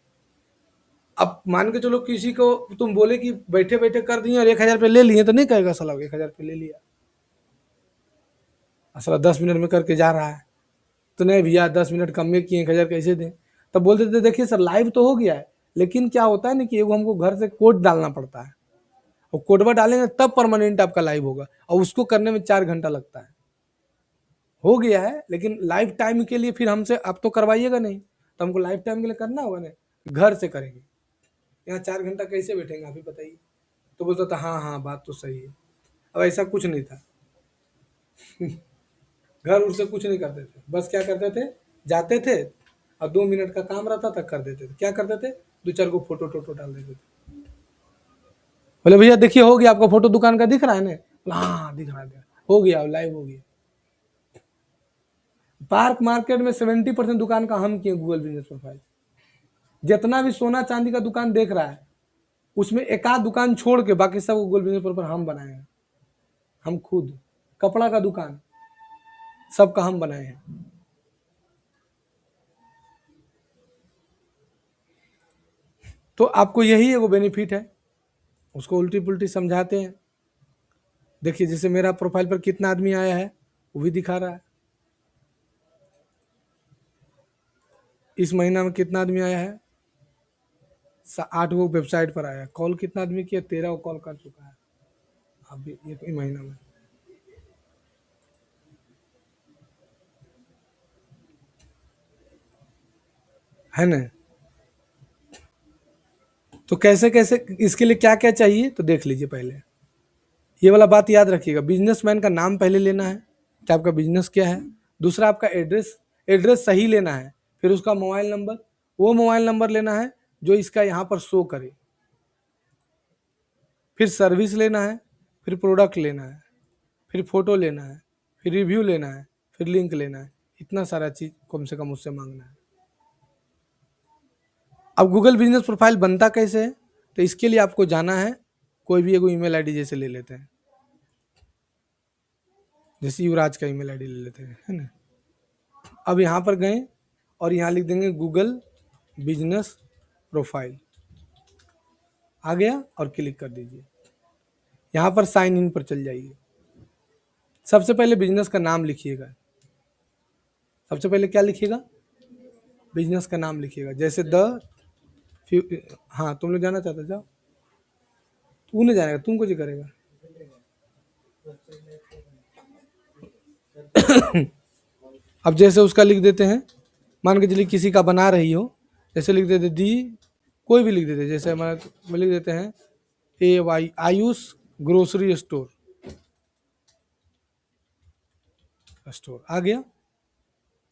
अब मान के चलो किसी को तुम बोले कि बैठे बैठे कर दिए और 1000 रुपये ले लिए, तो नहीं कहेगा साला 1000 रुपये ले लिया, साला 10 मिनट में करके जा रहा है, तो नहीं भैया 10 मिनट कम में किए 1000 कैसे दें। तब बोलते थे देखिए सर लाइव तो हो गया है, लेकिन क्या होता है ना कि एगो हमको घर से कोड डालना पड़ता है, और कोडवा डालेंगे तब परमानेंट आपका लाइव होगा, और उसको करने में 4 घंटा लगता है। हो गया है, लेकिन लाइफ टाइम के लिए फिर हमसे आप तो करवाइएगा नहीं, तो हमको लाइफ टाइम के लिए करना होगा ना, घर से करेंगे। यहाँ 4 घंटा कैसे बैठेंगे आप ही बताइए। तो बोलता था हाँ हाँ बात तो सही है। अब ऐसा कुछ नहीं था घर उर से कुछ नहीं करते थे, बस क्या करते थे, जाते थे और 2 मिनट का काम रहता था कर देते थे। क्या करते थे, 2-4 को फोटो टोटो डाल देते थे। बोले भैया देखिए हो गया आपका फोटो दुकान का दिख रहा है ना, हाँ दिख रहा है, हो गया लाइव हो गया। पार्क मार्केट में 70% दुकान का हम किए गूगल बिजनेस प्रोफाइल। जितना भी सोना चांदी का दुकान देख रहा है उसमें एक आध दुकान छोड़ के बाकी सब गूगल बिजनेस प्रोफाइल हम बनाए हैं। हम खुद कपड़ा का दुकान सबका हम बनाए हैं। तो आपको यही एगो बेनिफिट है, उसको उल्टी पुल्टी समझाते हैं। देखिए जैसे मेरा प्रोफाइल पर कितना आदमी आया है वो भी दिखा रहा है, इस महीना में कितना आदमी आया है, 8 गो वेबसाइट पर आया है। कॉल कितना आदमी किया, 13 कॉल कर चुका है अभी एक ही महीना में। है ना। तो कैसे कैसे इसके लिए क्या क्या चाहिए तो देख लीजिए। पहले ये वाला बात याद रखिएगा, बिजनेसमैन का नाम पहले लेना है कि आपका बिजनेस क्या है। दूसरा आपका एड्रेस, एड्रेस सही लेना है। फिर उसका मोबाइल नंबर, वो मोबाइल नंबर लेना है जो इसका यहाँ पर शो करे। फिर सर्विस लेना है, फिर प्रोडक्ट लेना है, फिर फोटो लेना है, फिर रिव्यू लेना है, फिर लिंक लेना है। इतना सारा चीज कम से कम उससे मांगना है। अब गूगल बिजनेस प्रोफाइल बनता कैसे है, तो इसके लिए आपको जाना है, कोई भी एगो ईमेल आईडी जैसे ले लेते हैं, जैसे युवराज का ईमेल आईडी ले लेते हैं, है ना। अब यहाँ पर गए और यहाँ लिख देंगे गूगल बिजनेस प्रोफाइल, आ गया और क्लिक कर दीजिए। यहाँ पर साइन इन पर चल जाइए। सबसे पहले बिजनेस का नाम लिखिएगा। सबसे पहले क्या लिखिएगा, बिजनेस का नाम लिखिएगा। जैसे हाँ तुम लोग जाना चाहते जाओ, तू नहीं जाएगा, तुमको जी करेगा अब जैसे उसका लिख देते हैं, मान के चलिए किसी का बना रही हो, जैसे लिख देते दी, कोई भी लिख देते, जैसे हमारा लिख देते हैं AY Ayush grocery store, store आ गया।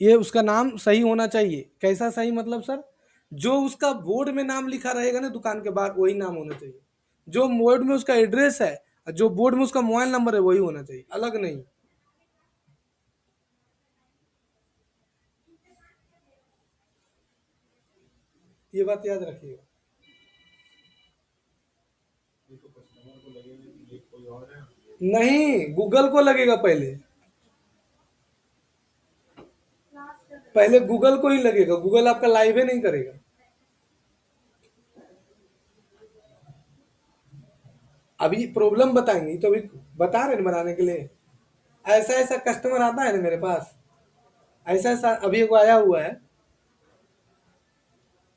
ये उसका नाम सही होना चाहिए। कैसा सही मतलब सर, जो उसका बोर्ड में नाम लिखा रहेगा ना दुकान के बाहर वही नाम होना चाहिए। जो बोर्ड में उसका एड्रेस है, जो बोर्ड में उसका मोबाइल नंबर है वही होना चाहिए, अलग नहीं। ये बात याद रखिएगा। नहीं, गूगल को लगेगा पहले, क्लास कर रहे पहले गूगल को ही लगेगा, गूगल आपका लाइव ही नहीं करेगा। अभी प्रॉब्लम बताएंगे तो अभी बता रहे हैं बनाने के लिए। ऐसा ऐसा कस्टमर आता है ना मेरे पास, ऐसा ऐसा अभी एक आया हुआ है,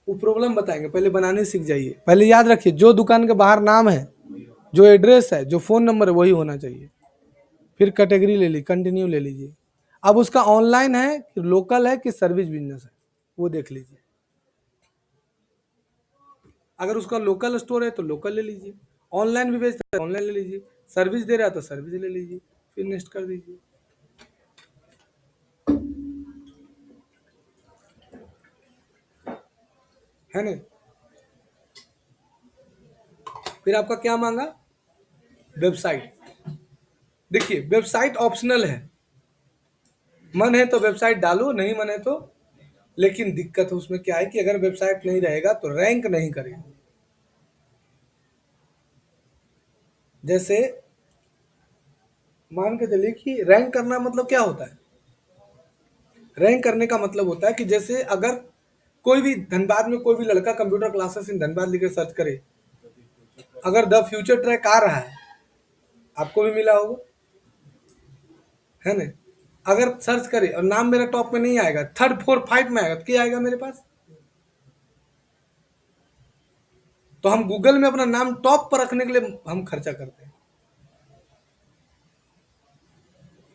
वो प्रॉब्लम बताएंगे, पहले बनाने सीख जाइए। पहले याद रखिए, जो दुकान के बाहर नाम है, जो एड्रेस है, जो फोन नंबर है, वही होना चाहिए। फिर कैटेगरी ले ली, कंटिन्यू ले लीजिए। अब उसका ऑनलाइन है कि लोकल है कि सर्विस बिजनेस है, वो देख लीजिए। अगर उसका लोकल स्टोर है तो लोकल ले लीजिए, ऑनलाइन भी बेचता है ऑनलाइन ले लीजिए, सर्विस दे रहा है तो सर्विस ले लीजिए, फिर नेक्स्ट कर दीजिए। है ना? फिर आपका क्या मांगा? वेबसाइट। देखिए, वेबसाइट ऑप्शनल है, मन है तो वेबसाइट डालो, नहीं मन है तो, लेकिन दिक्कत उसमें क्या है कि अगर वेबसाइट नहीं रहेगा तो रैंक नहीं करेगा। जैसे मान के चलिए कि रैंक करना मतलब क्या होता है? रैंक करने का मतलब होता है कि जैसे अगर कोई भी धनबाद में कोई भी लड़का कंप्यूटर क्लासेस इन धनबाद लिख के सर्च करे, अगर द फ्यूचर ट्रैक आ रहा है, आपको भी मिला होगा, है ना? अगर सर्च करे और नाम मेरा टॉप में नहीं आएगा, थर्ड फोर्थ फाइव में आएगा, तो क्या आएगा मेरे पास? तो हम गूगल में अपना नाम टॉप पर रखने के लिए हम खर्चा करते हैं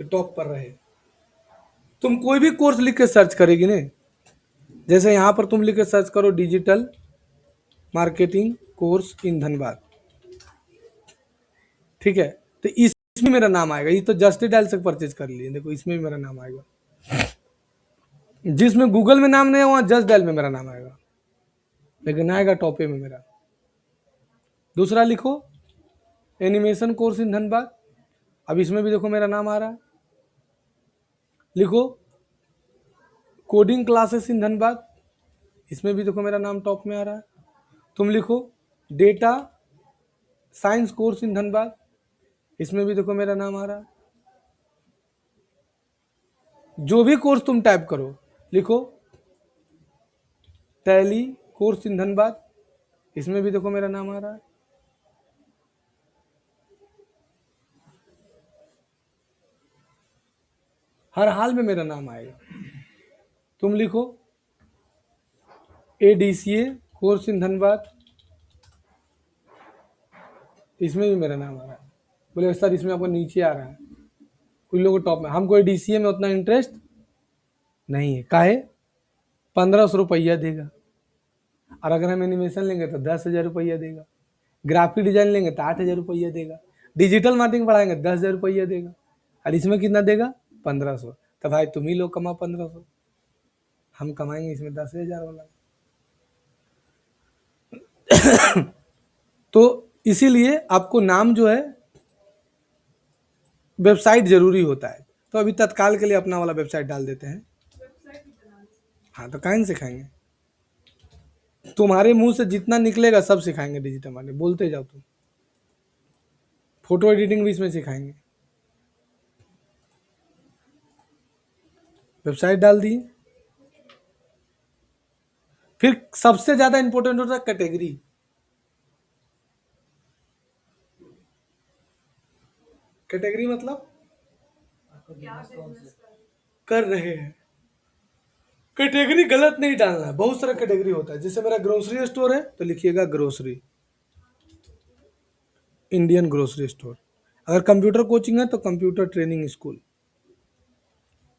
कि टॉप पर रहे। तुम कोई भी कोर्स लिख के सर्च करेगी ना, जैसे यहां पर तुम लिख के सर्च करो digital marketing course in Dhanbad, ठीक है, तो इसमें मेरा नाम आएगा। ये तो जस्ट डायल से परचेज कर लिए, देखो इसमें भी मेरा नाम आएगा। जिसमें गूगल में नाम नहीं है वहां जस्ट डायल में मेरा नाम आएगा, लेकिन आएगा टॉपे में मेरा। दूसरा लिखो एनिमेशन कोर्स इन धनबाद, अब इसमें भी देखो मेरा नाम आ रहा है। लिखो कोडिंग क्लासेस इन धनबाद, इसमें भी देखो मेरा नाम टॉप में आ रहा है। तुम लिखो data science course in Dhanbad, इसमें भी देखो मेरा नाम आ रहा है। जो भी कोर्स तुम टाइप करो, लिखो टैली कोर्स इन धनबाद, इसमें भी देखो मेरा नाम आ रहा है। हर हाल में मेरा नाम आएगा। तुम लिखो ADCA कोर्स इन धनबाद, इसमें भी मेरा नाम आ रहा है। बोले सर इसमें आपको नीचे आ रहा है, कुछ लोगों को टॉप में। हमको DCA में उतना इंटरेस्ट नहीं है, काहे? 1500 रुपया देगा, और अगर हम एनिमेशन लेंगे तो 10,000 रुपया देगा, ग्राफिक डिजाइन लेंगे तो 8,000 रुपया देगा, डिजिटल मार्केटिंग पढ़ाएंगे 10,000 रुपया देगा, और इसमें कितना देगा? 1500। तो भाई तुम ही लोग कमाओ 1500, हम कमाएंगे इसमें 10,000 वाला। तो इसीलिए आपको नाम जो है वेबसाइट जरूरी होता है। तो अभी तत्काल के लिए अपना वाला वेबसाइट डाल देते हैं। वेबसाइट ही बनानी। हाँ, तो काहे नहीं सिखाएंगे? तुम्हारे मुंह से जितना निकलेगा सब सिखाएंगे डिजिटल मार्केटिंग, बोलते जाओ तुम। फोटो एडिटिंग भी इसमें सिखाएंगे। वेबसाइट डाल दी। फिर सबसे ज्यादा इंपॉर्टेंट होता है कैटेगरी। कैटेगरी मतलब क्या बिजनेस कर रहे हैं, कैटेगरी गलत नहीं डालना है। बहुत सारा कैटेगरी होता है, जैसे मेरा ग्रोसरी स्टोर है तो लिखिएगा ग्रोसरी, इंडियन ग्रोसरी स्टोर। अगर कंप्यूटर कोचिंग है तो कंप्यूटर ट्रेनिंग स्कूल,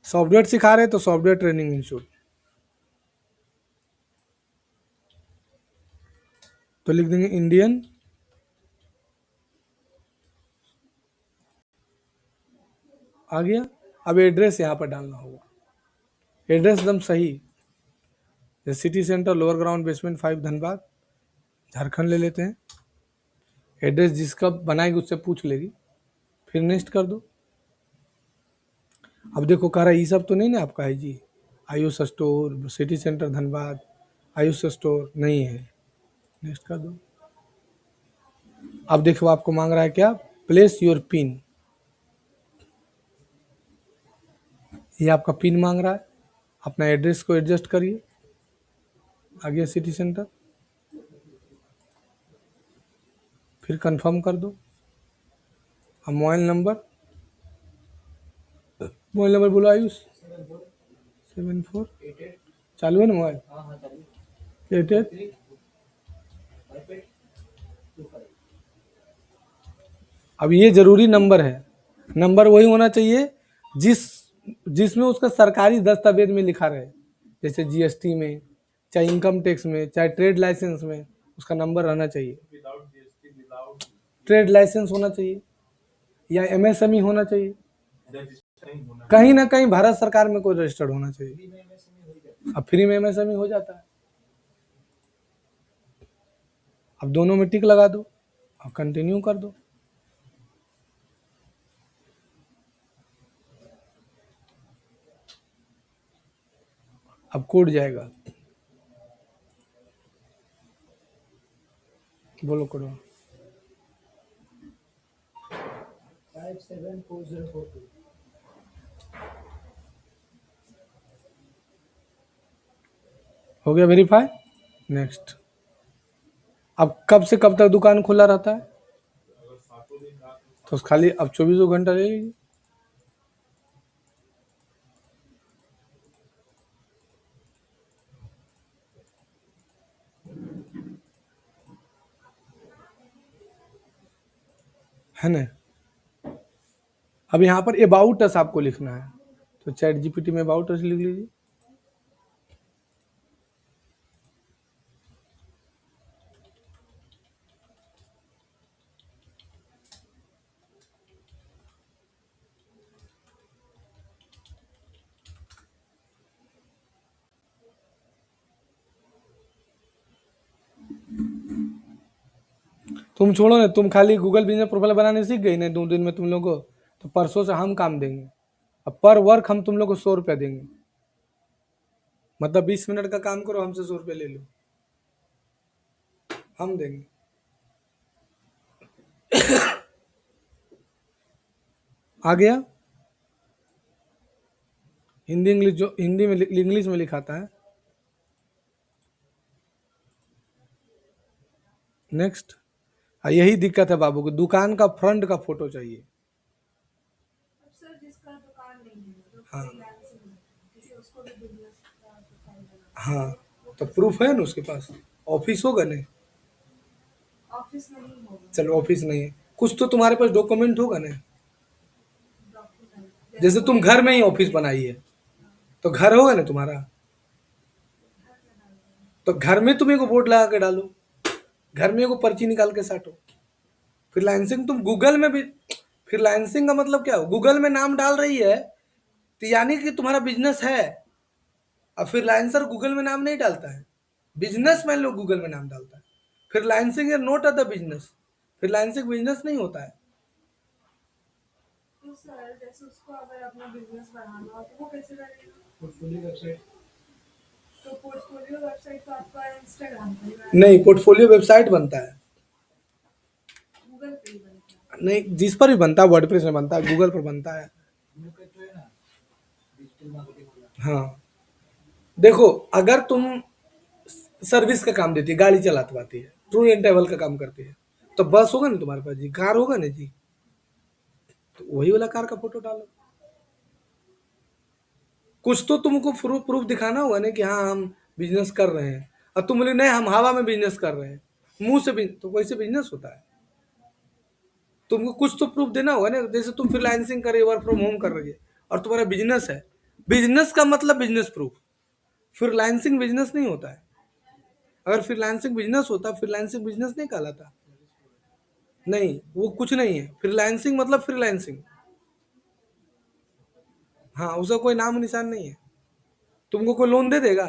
सॉफ्टवेयर सिखा रहे हैं तो सॉफ्टवेयर ट्रेनिंग इंस्टीट्यूट, तो लिख देंगे इंडियन आ गया। अब एड्रेस यहाँ पर डालना होगा, एड्रेस एकदम सही, जैसे city centre lower ground basement 5 Dhanbad Jharkhand ले लेते हैं। एड्रेस जिसका बनाएगी उससे पूछ लेगी, फिर नेक्स्ट कर दो। अब देखो कह रहा है ये सब तो नहीं ना आपका है जी, Ayush store city centre Dhanbad Ayush store नहीं है, नेक्स्ट कर दो। अब देखो आपको मांग रहा है क्या, प्लेस योर पिन, ये आपका पिन मांग रहा है, अपना एड्रेस को एडजस्ट करिए, आगे सिटी सेंटर, फिर कंफर्म कर दो। अब मोबाइल नंबर बोलो आयुष, 74, चालू है ना मोबाइल, 88। अब ये जरूरी नंबर है, नंबर वही होना चाहिए जिसमें उसका सरकारी दस्तावेज में लिखा रहे, जैसे जीएसटी में, चाहे इनकम टैक्स में, चाहे ट्रेड लाइसेंस में, उसका नंबर रहना चाहिए। ट्रेड लाइसेंस होना चाहिए या एमएसएमई होना चाहिए, कहीं ना कहीं भारत सरकार में कोई रजिस्टर्ड होना चाहिए। अब फ्री में एमएसएमई हो जाता है। अब दोनों में टिक लगा दो, अब कंटिन्यू कर दो। अब कोड जाएगा, बोलो कोड। 574042 हो गया वेरीफाई। नेक्स्ट। अब कब से कब तक दुकान खुला रहता है? तो खाली अब 24 घंटा ले लीजिए। है ना? अब यहाँ पर अबाउट अस आपको लिखना है, तो चैट जीपीटी में अबाउट अस लिख लीजिए। तुम छोड़ो ना, तुम खाली गूगल बिजनेस प्रोफाइल बनाने सीख गई ना 2 दिन में तुम लोगों को, तो परसों से हम काम देंगे। अब पर वर्क हम तुम लोग को 100 रुपया देंगे, मतलब 20 मिनट का काम करो, हमसे 100 रुपया ले लो, हम देंगे। आ गया? हिंदी इंग्लिश, जो हिंदी में इंग्लिश में लिखाता है। नेक्स्ट। यही दिक्कत है बाबू को, दुकान का फ्रंट का फोटो चाहिए। अब सर जिसका दुकान नहीं है तो हाँ फ्रीलांसिंग है, किसी उसको भी बिजनेस का प्रोफाइल बनाना हाँ, तो प्रूफ है ना उसके पास, ऑफिस होगा नहीं? ऑफिस नहीं होगा चलो ऑफिस नहीं है, कुछ तो तुम्हारे पास डॉक्यूमेंट होगा ना, डॉक्यूमेंट जैसे तुम घर में ही ऑफिस बनाई है, तो घर होगा ना तुम्हारा, तो घर में तुम एगो बोर्ड लगा के डालो, घर में एगो पर्ची निकाल के साटो। फ्रीलांसिंग तुम गूगल में भी, फ्रीलांसिंग का मतलब क्या हो, गूगल में नाम डाल रही है तो यानी कि तुम्हारा बिजनेस है। अब फ्रीलांसर गूगल में नाम नहीं डालता है, बिजनेसमैन लोग गूगल में नाम डालता है। Freelancing is not a the business, freelancing business नहीं होता है। तो सर जैसे उसको अगर अपना बिजनेस बढ़ाना हो तो वो कैसे करेगा? पोर्टफोलियो वेबसाइट, तो पोर्टफोलियो वेबसाइट तो आपका इंस्टाग्राम पे ही है, नहीं पोर्टफोलियो वेबसाइट बनता है, गूगल पे ही बनता है। नहीं जिस पर भी बनता है, वर्डप्रेस में बनता है, गूगल पर बनता है। हाँ देखो, अगर तुम सर्विस का काम देती है, गाड़ी चलाती पाती है, टूर एंड ट्रेवल का काम करती है, तो बस होगा ना तुम्हारे पास जी, कार होगा ना जी, तो वही वाला कार का फोटो डालो। कुछ तो तुमको प्रूफ प्रूफ दिखाना होगा ना कि हाँ हम बिजनेस कर रहे हैं। और तुम बोले नहीं हम हवा में बिजनेस कर रहे हैं, मुंह से भी तो वैसे बिजनेस होता है। तुमको कुछ तो प्रूफ देना होगा ना, जैसे तुम फ्रीलांसिंग कर रही है, वर्क फ्रॉम होम कर रही है और तुम्हारा बिजनेस है, बिजनेस का मतलब बिजनेस प्रूफ। फ्रीलांसिंग बिजनेस नहीं होता है। अगर फ्रीलांसिंग बिजनेस होता, फ्रीलांसिंग बिजनेस नहीं कहलाता। नहीं वो कुछ नहीं है, फ्रीलांसिंग मतलब फ्रीलांसिंग, हाँ उसका कोई नाम निशान नहीं है। तुमको कोई लोन दे देगा?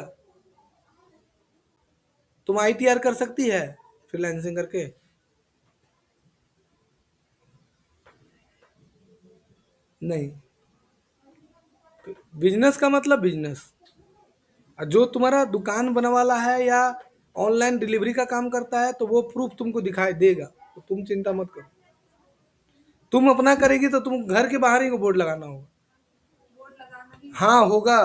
तुम आईटीआर कर सकती है फ्रीलांसिंग करके? नहीं। बिजनेस का मतलब बिजनेस। जो तुम्हारा दुकान बनने वाला है या ऑनलाइन डिलीवरी का काम करता है, तो वो प्रूफ तुमको दिखाई देगा, तो तुम चिंता मत करो। तुम अपना करेगी तो तुम घर के बाहर ही को बोर्ड लगाना होगा। बोर्ड लगाना ही हाँ होगा।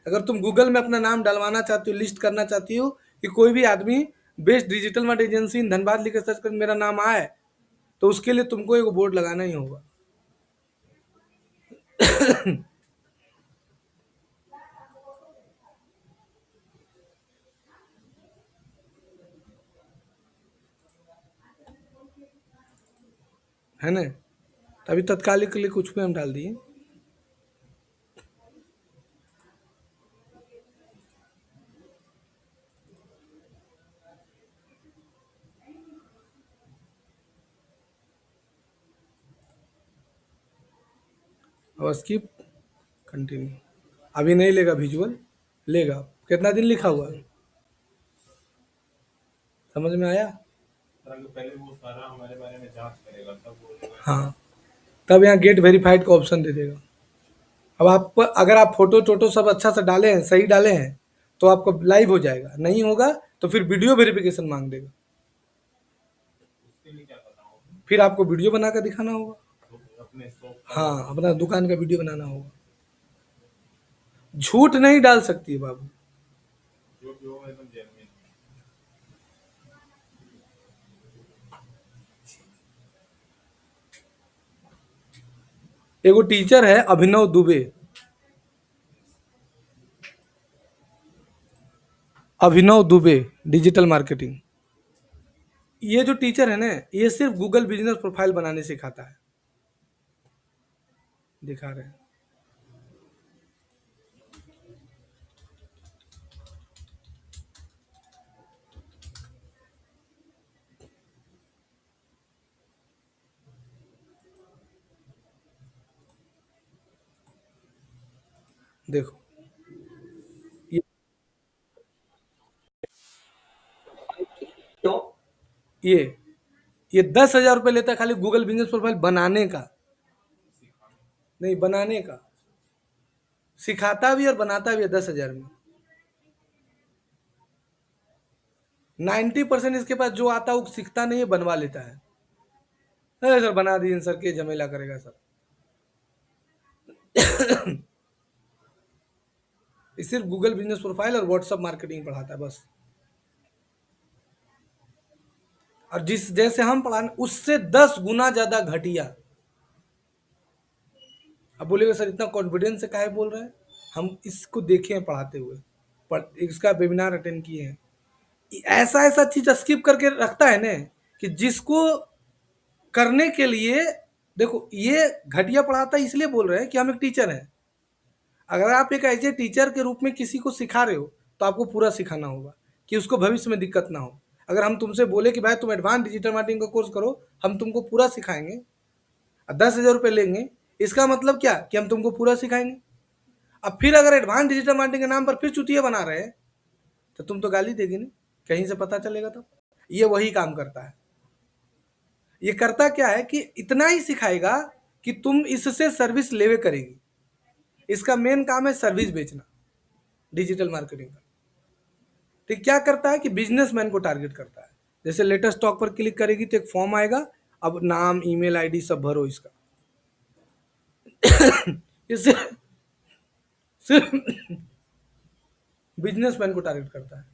अगर तुम गूगल में अपना नाम डलवाना चाहती हो, लिस्ट करना चाहती हो कि कोई भी आदमी बेस्ट डिजिटल मार्केटिंग एजेंसी इन धनबाद लिख के सर्च कर मेरा नाम आए, तो उसके लिए तुमको एक बोर्ड लगाना ही होगा। है ना? तो अभी तत्कालिक के लिए कुछ भी हम डाल दिए। और स्किप कंटिन्यू। अभी नहीं लेगा विजुअल, लेगा। कितना दिन लिखा हुआ है? समझ में आया? पहले वो सारा हमारे बारे में जांच करेगा तब बोलेगा। हाँ, तब यहाँ गेट वेरीफाइड का ऑप्शन दे देगा। अब आप अगर आप फोटो टोटो सब अच्छा से डाले हैं, सही डाले हैं, तो आपको लाइव हो जाएगा। नहीं होगा तो फिर वीडियो वेरिफिकेशन मांग देगा, उसके लिए क्या बताऊँ? फिर आपको वीडियो बना कर दिखाना होगा। तो अपने शॉप हाँ, अपना दुकान का वीडियो बनाना होगा। झूठ नहीं डाल सकती है बाबू। जो भी हो एकदम जेन्युइन। एगो टीचर है अभिनव दुबे, अभिनव दुबे डिजिटल मार्केटिंग। ये जो टीचर है ना, ये सिर्फ गूगल बिजनेस प्रोफाइल बनाने सिखाता है। दिखा रहे हैं। देखो ये ये ये 10,000 रुपये लेता है खाली गूगल बिजनेस प्रोफाइल बनाने का, नहीं बनाने का। सिखाता भी और बनाता भी है 10,000 में। 90% इसके पास जो आता है वो सीखता नहीं है, बनवा लेता है। अरे सर बना दीजिए सर, के झमेला करेगा सर। ये सिर्फ गूगल बिजनेस प्रोफाइल और व्हाट्सएप मार्केटिंग पढ़ाता है बस। और जिस जैसे हम पढ़ाने उससे 10 गुना ज्यादा घटिया। अब बोलेगा सर इतना कॉन्फिडेंस से काहे बोल रहे हैं? हम इसको देखे हैं पढ़ाते हुए, इसका वेबिनार अटेंड किए हैं। ऐसा ऐसा चीज स्किप करके रखता है ना कि जिसको करने के लिए, देखो ये घटिया पढ़ाता है इसलिए बोल रहे हैं कि हम एक टीचर हैं। अगर आप एक ऐसे टीचर के रूप में किसी को सिखा रहे हो तो आपको पूरा सिखाना होगा कि उसको भविष्य में दिक्कत ना हो। अगर हम तुमसे बोले कि भाई तुम एडवांस डिजिटल मार्केटिंग का कोर्स करो, हम तुमको पूरा सिखाएंगे और 10,000 रुपये लेंगे, इसका मतलब क्या कि हम तुमको पूरा सिखाएंगे। अब फिर अगर एडवांस डिजिटल मार्केटिंग के नाम पर फिर चुतिया बना रहे हैं तो तुम तो गाली देगी नहीं, कहीं से पता चलेगा। तो ये वही काम करता है। ये करता क्या है कि इतना ही सिखाएगा कि तुम इससे सर्विस लेवे करेगी। इसका मेन काम है सर्विस बेचना, डिजिटल मार्केटिंग का। तो क्या करता है कि बिजनेसमैन को टारगेट करता है। जैसे लेटेस्ट स्टॉक पर क्लिक करेगी तो एक फॉर्म आएगा, अब नाम ईमेल आईडी सब भरो इसका। इससे सिर्फ बिजनेसमैन को टारगेट करता है।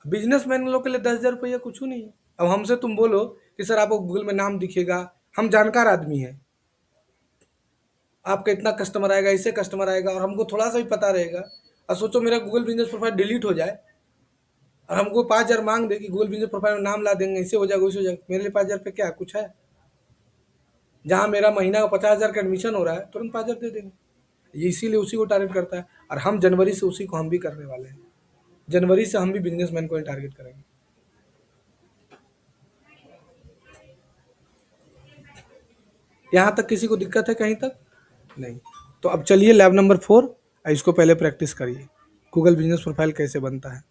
बिजनेसमैन लोग के लिए 10,000 रुपया कुछ नहीं है। अब हमसे तुम बोलो कि सर आपको गूगल में नाम दिखेगा, हम जानकार आदमी हैं, आपका इतना कस्टमर आएगा, इससे कस्टमर आएगा, और हमको थोड़ा सा भी पता रहेगा। और सोचो मेरा गूगल बिजनेस प्रोफाइल डिलीट हो जाए और हमको 5,000 मांग दे कि गूगल बिजनेस प्रोफाइल में नाम ला देंगे, इससे हो जाएगा वैसे हो जाएगा। मेरे लिए 5,000 पे क्या कुछ है? जहाँ मेरा महीना का 50,000 का एडमिशन हो रहा है तुरंत 5,000 दे देंगे। ये इसीलिए उसी को टारगेट करता है। और हम जनवरी से उसी को हम भी करने वाले हैं। जनवरी से हम भी बिजनेसमैन को ही टारगेट करेंगे। यहाँ तक किसी को दिक्कत है कहीं तक? नहीं। तो अब चलिए लैब नंबर 4, इसको पहले प्रैक्टिस करिए, गूगल बिजनेस प्रोफाइल कैसे बनता है।